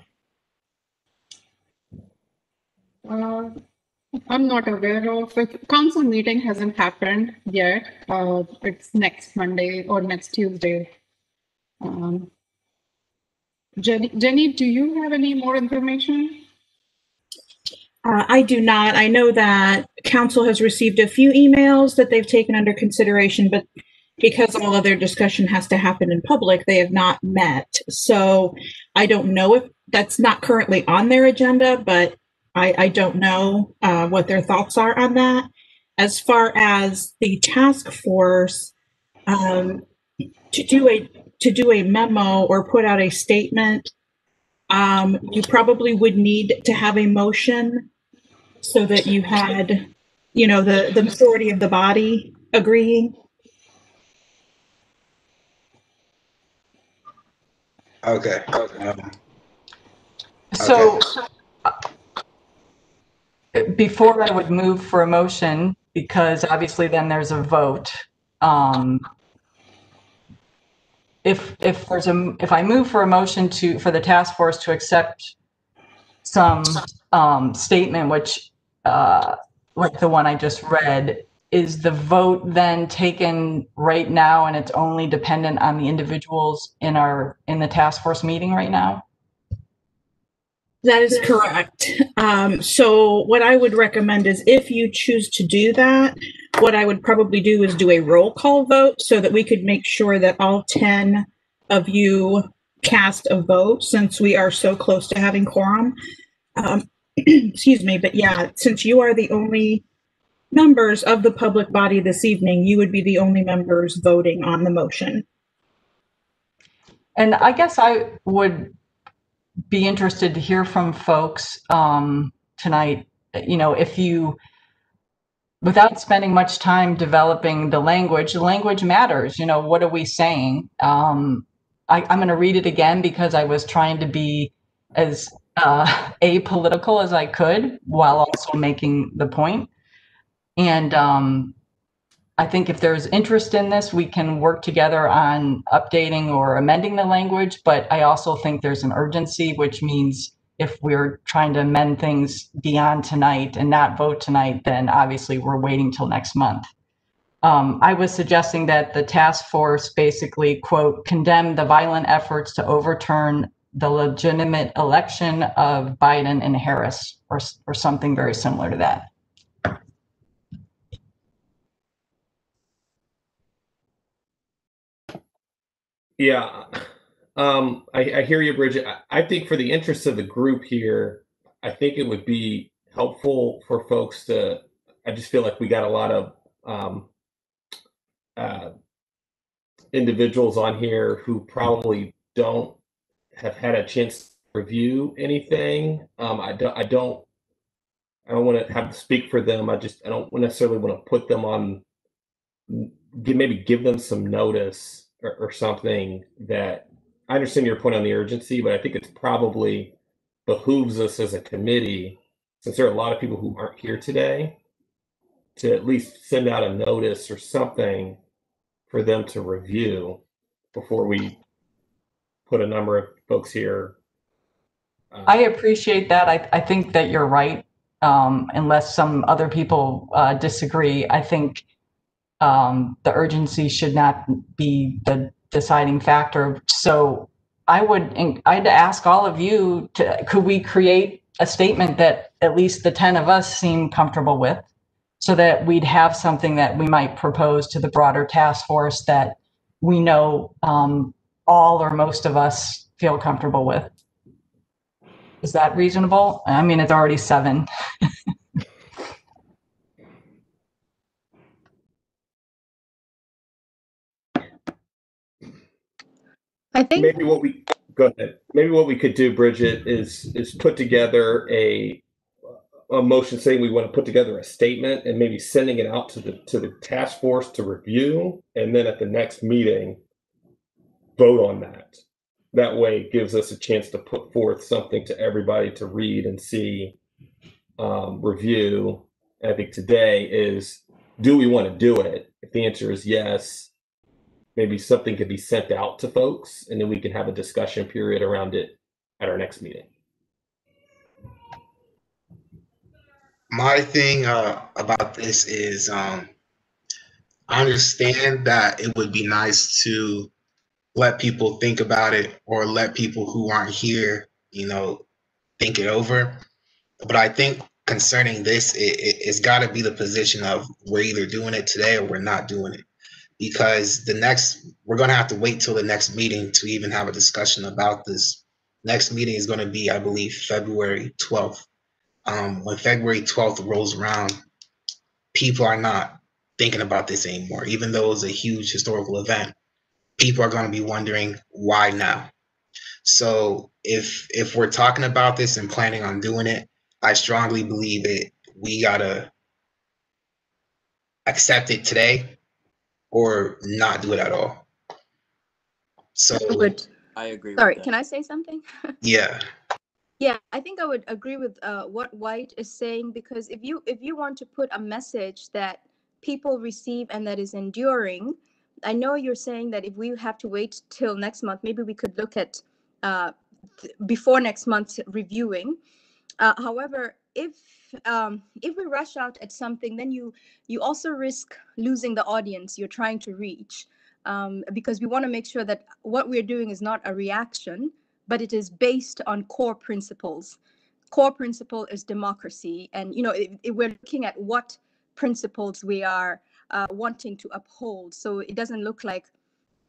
I'm not aware of it. Council meeting hasn't happened yet. It's next Monday or next Tuesday. Jenny, do you have any more information? I do not. I know that council has received a few emails that they've taken under consideration, but because all of their discussion has to happen in public, they have not met. So I don't know if that's not currently on their agenda, but I don't know what their thoughts are on that. As far as the task force, to do a memo or put out a statement, you probably would need to have a motion so that you had, the majority of the body agreeing. Okay. So before I would move for a motion, because obviously then there's a vote. If I move for a motion for the task force to accept some statement, which like the one I just read, is the vote then taken right now and it's only dependent on the individuals in the task force meeting right now? That is correct. So what I would recommend is if you choose to do that, what I would probably do is do a roll call vote so that we could make sure that all 10 of you cast a vote since we are so close to having quorum. Excuse me, but yeah, since you are the only members of the public body this evening, you would be the only members voting on the motion. And I guess I would be interested to hear from folks tonight, you know, if you, without spending much time developing the language matters. You know, what are we saying? I'm going to read it again because I was trying to be as apolitical as I could while also making the point. And I think if there's interest in this, we can work together on updating or amending the language, but I also think there's an urgency, which means if we're trying to amend things beyond tonight and not vote tonight, then obviously we're waiting till next month. I was suggesting that the task force basically, quote, condemn the violent efforts to overturn the legitimate election of Biden and Harris, or something very similar to that. Yeah, I hear you, Bridget. I think for the interest of the group here, I think it would be helpful for folks to, I just feel like we got a lot of individuals on here who probably don't have had a chance to review anything. I don't want to have to speak for them. I don't necessarily want to put them on, maybe give them some notice or something. That I understand your point on the urgency, but I think it's probably behooves us as a committee, since there are a lot of people who aren't here today, to at least send out a notice or something for them to review before we put a number of folks here. I appreciate that. I think that you're right. Unless some other people disagree, I think the urgency should not be the deciding factor. So I'd ask all of you could we create a statement that at least the 10 of us seem comfortable with, so that we'd have something that we might propose to the broader task force that we know all or most of us feel comfortable with. Is that reasonable? I mean, it's already 7. I think maybe what we could do, Bridget, is put together a motion saying we want to put together a statement and maybe sending it out to the task force to review, and then at the next meeting vote on that. That way it gives us a chance to put forth something to everybody to read and see, review. And I think today is, do we want to do it? If the answer is yes, maybe something could be sent out to folks, and then we can have a discussion period around it at our next meeting. My thing about this is I understand that it would be nice to let people think about it, or let people who aren't here, you know, think it over. But I think concerning this, it's got to be the position of we're either doing it today or we're not doing it. Because we're going to have to wait till the next meeting to even have a discussion about this. Next meeting is going to be, I believe, February 12th. When February 12th rolls around, people are not thinking about this anymore. Even though it's a huge historical event, people are going to be wondering why now. So if we're talking about this and planning on doing it, I strongly believe that we got to accept it today or not do it at all. So I agree. Sorry, can I say something? Yeah. Yeah, I think I would agree with what White is saying, because if you want to put a message that people receive and that is enduring, I know you're saying that if we have to wait till next month, maybe we could look at before next month's reviewing. However, if we rush out at something, then you also risk losing the audience you're trying to reach, because we want to make sure that what we're doing is not a reaction, but it is based on core principles. Core principle is democracy, and if we're looking at what principles we are wanting to uphold. So it doesn't look like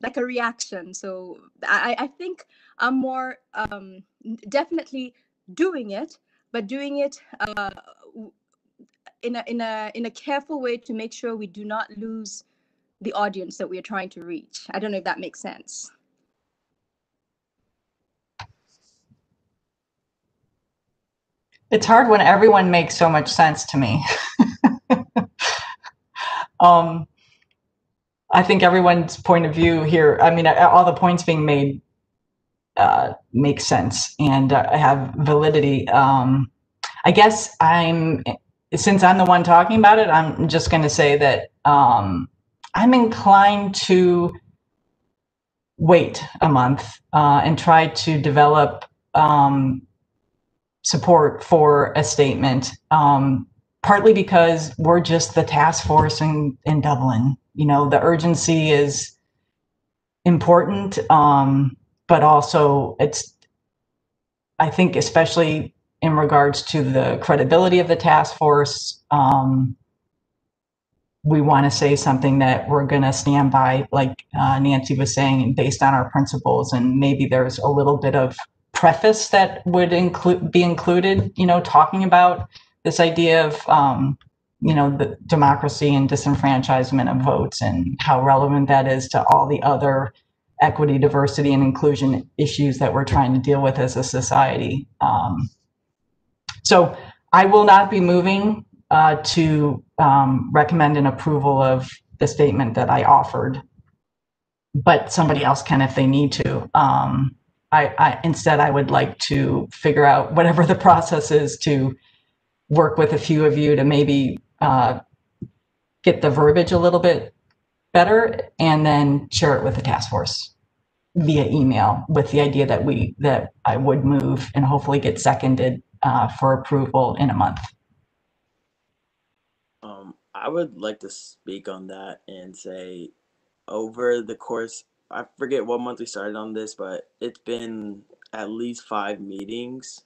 like a reaction. So I think I'm more definitely doing it, but doing it in a careful way to make sure we do not lose the audience that we are trying to reach. I don't know if that makes sense. It's hard when everyone makes so much sense to me. I think everyone's point of view here, I mean, all the points being made make sense and have validity. I guess since I'm the one talking about it, I'm just going to say that I'm inclined to wait a month and try to develop support for a statement, partly because we're just the task force in Dublin. You know, the urgency is important, but also I think especially in regards to the credibility of the task force, we want to say something that we're going to stand by, like Nancy was saying, based on our principles, and maybe there's a little bit of preface that would be included, you know, talking about this idea of, you know, the democracy and disenfranchisement of votes and how relevant that is to all the other equity, diversity, and inclusion issues that we're trying to deal with as a society. So I will not be moving to recommend an approval of the statement that I offered, but somebody else can if they need to. Instead, I would like to figure out whatever the process is to work with a few of you to maybe get the verbiage a little bit better and then share it with the task force via email with the idea that I would move and hopefully get seconded for approval in a month. I would like to speak on that and say, over the course, I forget what month we started on this, but it's been at least 5 meetings,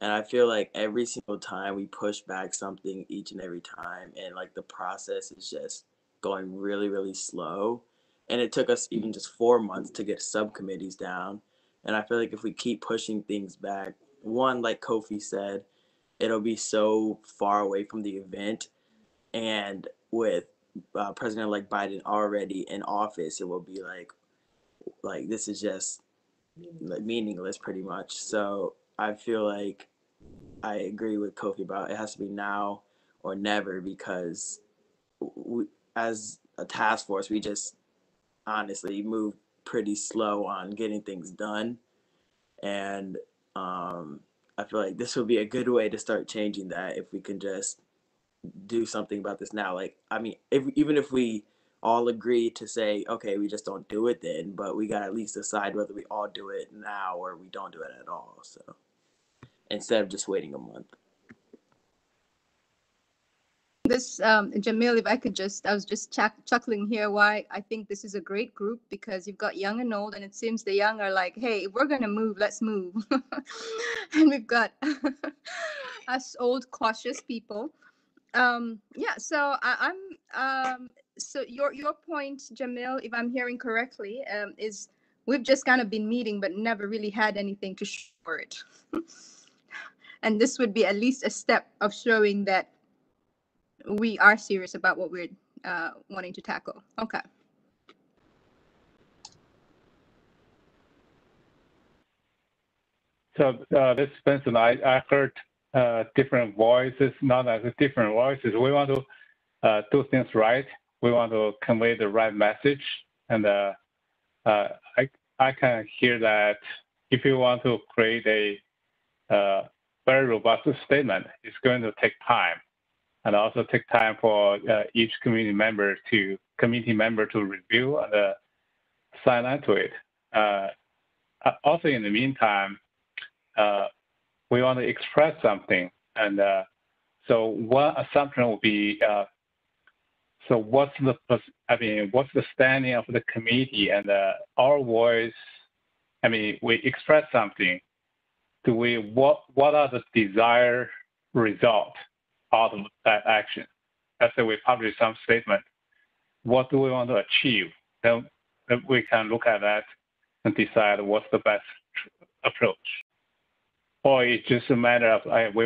and I feel like every single time we push back something each and every time, and like the process is just going really, really slow. And it took us even just 4 months to get subcommittees down. And I feel like if we keep pushing things back, one, like Kofi said, it'll be so far away from the event. And with President-elect Biden already in office, it will be like this is just like meaningless pretty much. So I feel like I agree with Kofi about it has to be now or never, because we, as a task force, we just honestly move pretty slow on getting things done. And I feel like this would be a good way to start changing that if we can just do something about this now. Like, I mean, even if we all agree to say, okay, we just don't do it then, but we got to at least decide whether we all do it now or we don't do it at all. So instead of just waiting a month. This, Jamil, if I could I was just chuckling here why I think this is a great group, because you've got young and old, and it seems the young are like, hey, if we're going to move, let's move. And we've got us old, cautious people. Yeah, so so your point, Jamil, if I'm hearing correctly, is we've just kind of been meeting, but never really had anything to show for it. And this would be at least a step of showing that we are serious about what we're wanting to tackle. Okay. So this Spencer, I heard different voices, not as different voices. We want to do things right. We want to convey the right message. And I can hear that if you want to create a very robust statement, it's going to take time. And also take time for each community member to review and sign on to it. Also, in the meantime, we want to express something, and so one assumption will be: so what's the standing of the committee and our voice? I mean, we express something. What are the desired results out of that action? Let's say we publish some statement. What do we want to achieve? Then we can look at that and decide what's the best approach. Or it's just a matter of we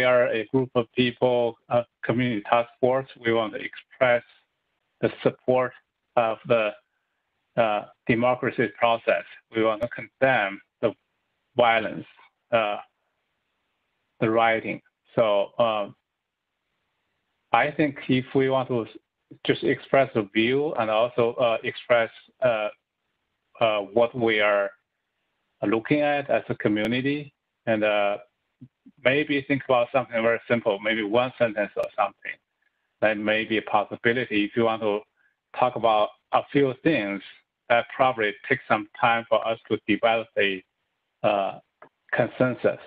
are a group of people, community task force. We want to express the support of the democracy process. We want to condemn the violence, the rioting. So I think if we want to just express a view and also express what we are looking at as a community, and maybe think about something very simple, maybe one sentence or something, that may be a possibility. If you want to talk about a few things, that probably takes some time for us to develop a consensus.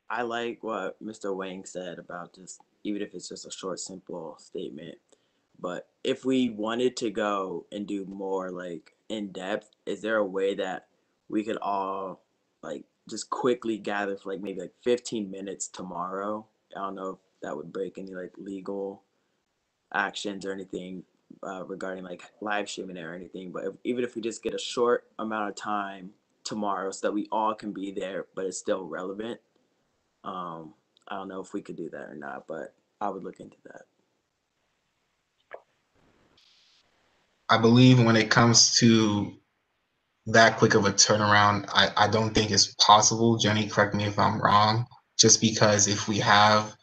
I like what Mr. Wang said about just, even if it's just a short, simple statement. But if we wanted to go and do more like in depth, is there a way that we could all like just quickly gather for like maybe like 15 minutes tomorrow? I don't know if that would break any like legal actions or anything regarding like live streaming or anything. But even if we just get a short amount of time tomorrow so that we all can be there, but it's still relevant. I don't know if we could do that or not, but I would look into that. I believe when it comes to that quick of a turnaround, I don't think it's possible. Jenny, correct me if I'm wrong, just because if we have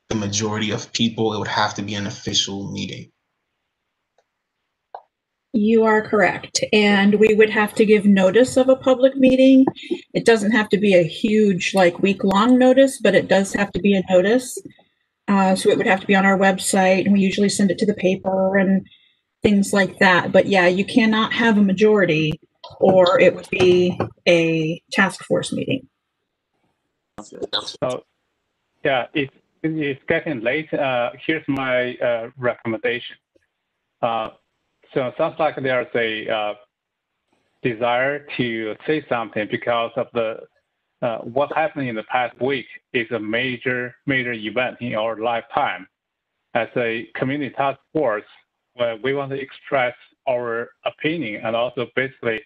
the majority of people, it would have to be an official meeting. You are correct. And we would have to give notice of a public meeting. It doesn't have to be a huge, like week-long notice, but it does have to be a notice. So it would have to be on our website, and we usually send it to the paper and things like that. But yeah, you cannot have a majority or it would be a task force meeting. So yeah, it's getting late. Here's my recommendation. So it sounds like there's a desire to say something because of the what happened in the past week is a major event in our lifetime. As a community task force, we want to express our opinion, and also basically,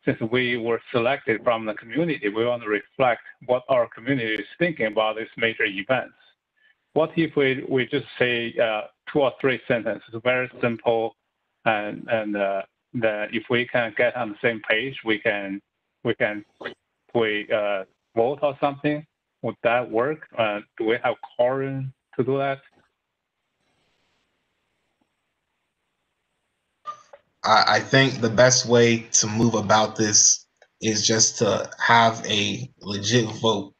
since we were selected from the community, we want to reflect what our community is thinking about these major events. What if we just say 2 or 3 sentences, very simple, and if we can get on the same page, we vote or something. Would that work? Do we have quorum to do that? I think the best way to move about this is just to have a legit vote.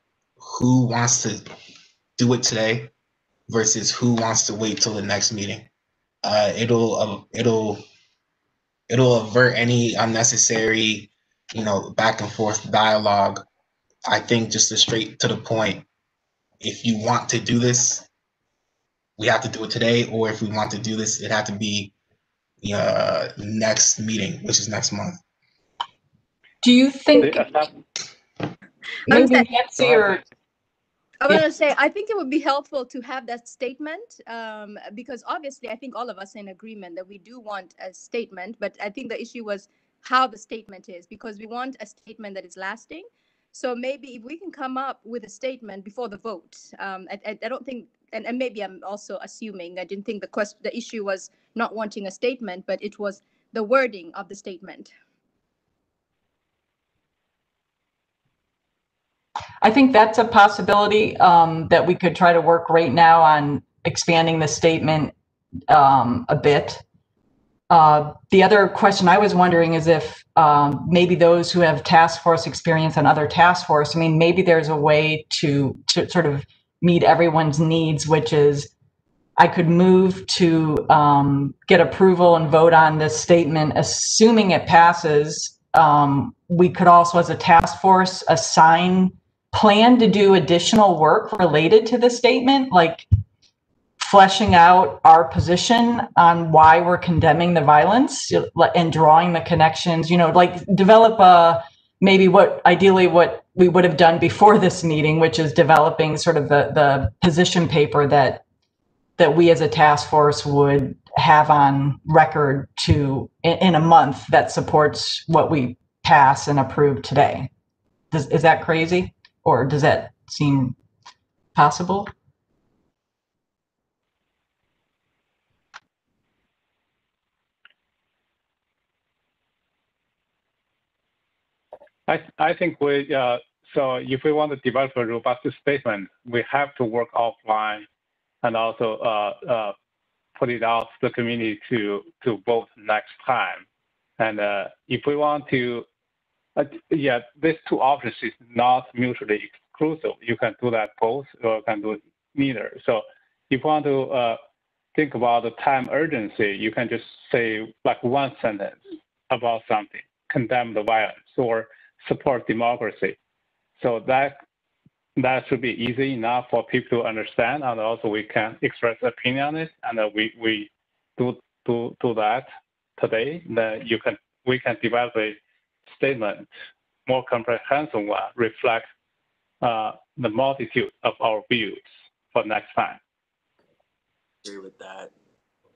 Who wants to do it today versus who wants to wait till the next meeting? It'll avert any unnecessary, back and forth dialogue. I think just straight to the point. If you want to do this, we have to do it today, or if we want to do this, it had to be next meeting, which is next month. Do you think maybe Nancy or I was going to say, I think it would be helpful to have that statement because obviously I think all of us are in agreement that we do want a statement, but I think the issue was how the statement is, because we want a statement that is lasting. So maybe if we can come up with a statement before the vote, I don't think, and maybe I'm also assuming, I didn't think the issue was not wanting a statement, but it was the wording of the statement. I think that's a possibility that we could try to work right now on expanding the statement a bit. The other question I was wondering is if maybe those who have task force experience on other task force, maybe there's a way to sort of meet everyone's needs, which is I could move to get approval and vote on this statement, assuming it passes. We could also, as a task force, plan to do additional work related to the statement, like fleshing out our position on why we're condemning the violence and drawing the connections, like develop maybe ideally what we would have done before this meeting, which is developing sort of the position paper that that we as a task force would have on record in a month that supports what we pass and approve today. Is that crazy, or does that seem possible? I think so if we want to develop a robust statement, we have to work offline and also put it out to the community to vote next time. And if we want to, these two options is not mutually exclusive. You can do that both, or you can do neither. So if you want to think about the time urgency, you can just say like one sentence about something, condemn the violence or support democracy. So that should be easy enough for people to understand, and also we can express opinion on it, and we do that today. Then we can develop a statement, more comprehensive one, reflect the multitude of our views for next time. Agree with that.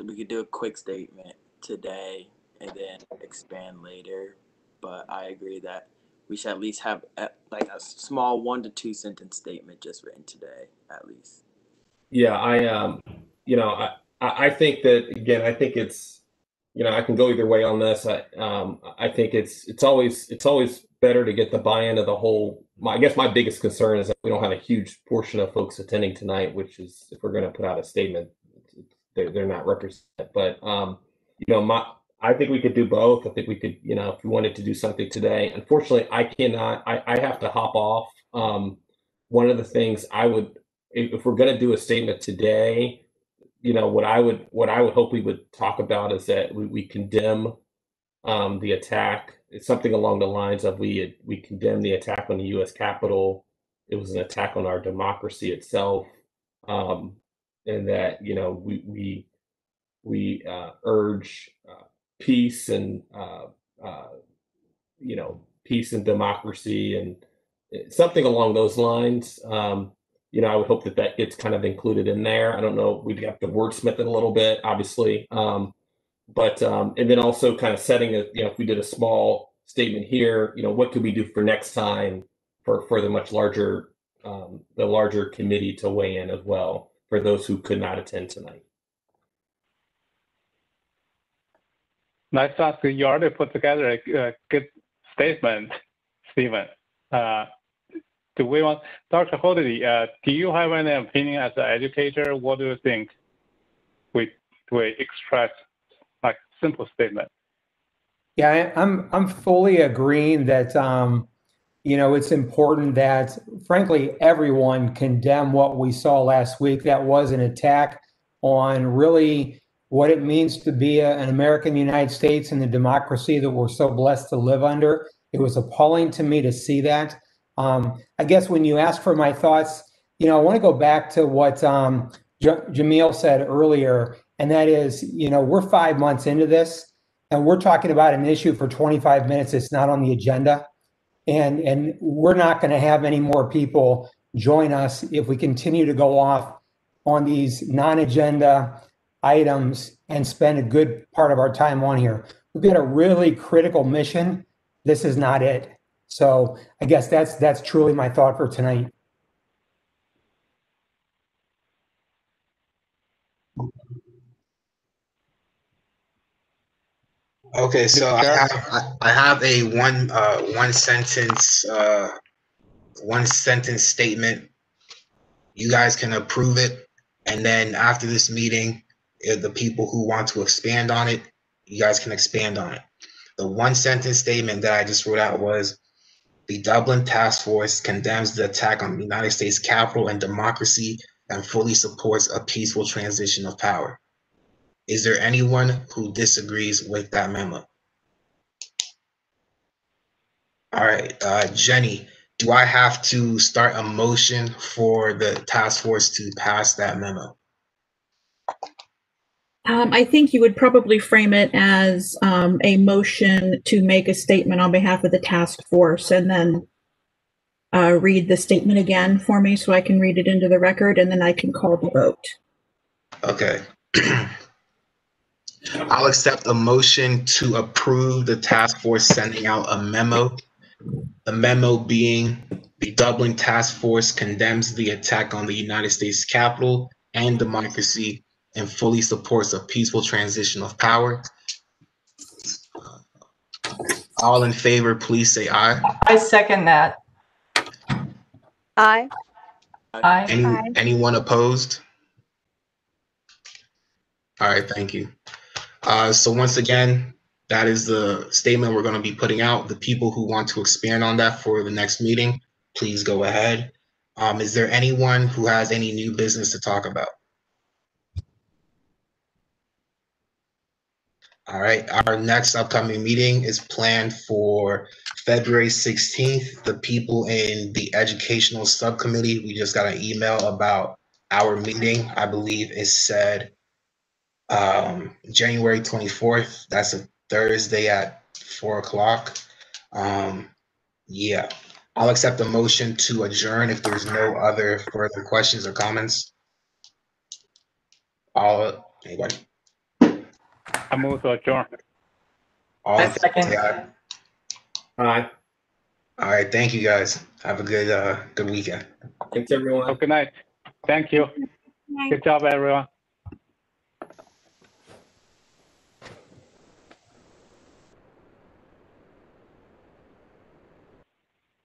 We could do a quick statement today and then expand later, but I agree that we should at least have like a small 1 to 2 sentence statement just written today, at least. Yeah, I think that, again, I think it's, I can go either way on this. I think it's always better to get the buy-in of the whole. I guess my biggest concern is that we don't have a huge portion of folks attending tonight, which is, if we're going to put out a statement, they're not represented. But I think we could do both. I think we could, if we wanted to do something today. Unfortunately, I cannot. I have to hop off. One of the things I would, if we're going to do a statement today, what I would hope we would talk about is that we condemn the attack. It's something along the lines of we condemn the attack on the U.S. Capitol. It was an attack on our democracy itself, and that we urge peace and peace and democracy, and something along those lines. I would hope that gets kind of included in there. I don't know, we'd have to wordsmith it a little bit, obviously. But and then also kind of setting it, if we did a small statement here, what could we do for next time for the much larger, the larger committee to weigh in as well for those who could not attend tonight. Nice talk. You already put together a good statement, Stephen. Do we want, Dr. Hodley, do you have any opinion as an educator? What do you think we express like simple statement? Yeah, I'm fully agreeing that it's important that, frankly, everyone condemn what we saw last week. That was an attack on really what it means to be an American in the United States and the democracy that we're so blessed to live under. It was appalling to me to see that. I guess when you ask for my thoughts, I want to go back to what Jamil said earlier, and that is, we're 5 months into this, and we're talking about an issue for 25 minutes. It's not on the agenda, and we're not going to have any more people join us if we continue to go off on these non-agenda items and spend a good part of our time on here. We've got a really critical mission. This is not it. So I guess that's truly my thought for tonight. Okay, so I have a one sentence statement. You guys can approve it, and then after this meeting, if the people who want to expand on it, you guys can expand on it. The one sentence statement that I just wrote out was, the Dublin Task Force condemns the attack on the United States Capitol and democracy and fully supports a peaceful transition of power. Is there anyone who disagrees with that memo? All right, Jenny, do I have to start a motion for the task force to pass that memo? I think you would probably frame it as a motion to make a statement on behalf of the task force, and then read the statement again for me so I can read it into the record, and then I can call the vote. Okay. I'll accept a motion to approve the task force sending out a memo. The memo being the Dublin Task Force condemns the attack on the United States Capitol and democracy and fully supports a peaceful transition of power. All in favor, please say aye. I second that. Aye. Aye. Anyone opposed? All right, thank you. So once again, that is the statement we're going to be putting out. The people who want to expand on that for the next meeting, please go ahead. Is there anyone who has any new business to talk about? All right, our next upcoming meeting is planned for February 16th. The people in the educational subcommittee, we just got an email about our meeting. I believe it said January 24th. That's a Thursday at 4 o'clock. Yeah, I'll accept a motion to adjourn if there's no other further questions or comments. Anybody? I move to adjourn. All in second. favor, say aye. Aye. All right, thank you guys. Have a good weekend. Thanks, everyone. Good night. Thank you. Good job, everyone.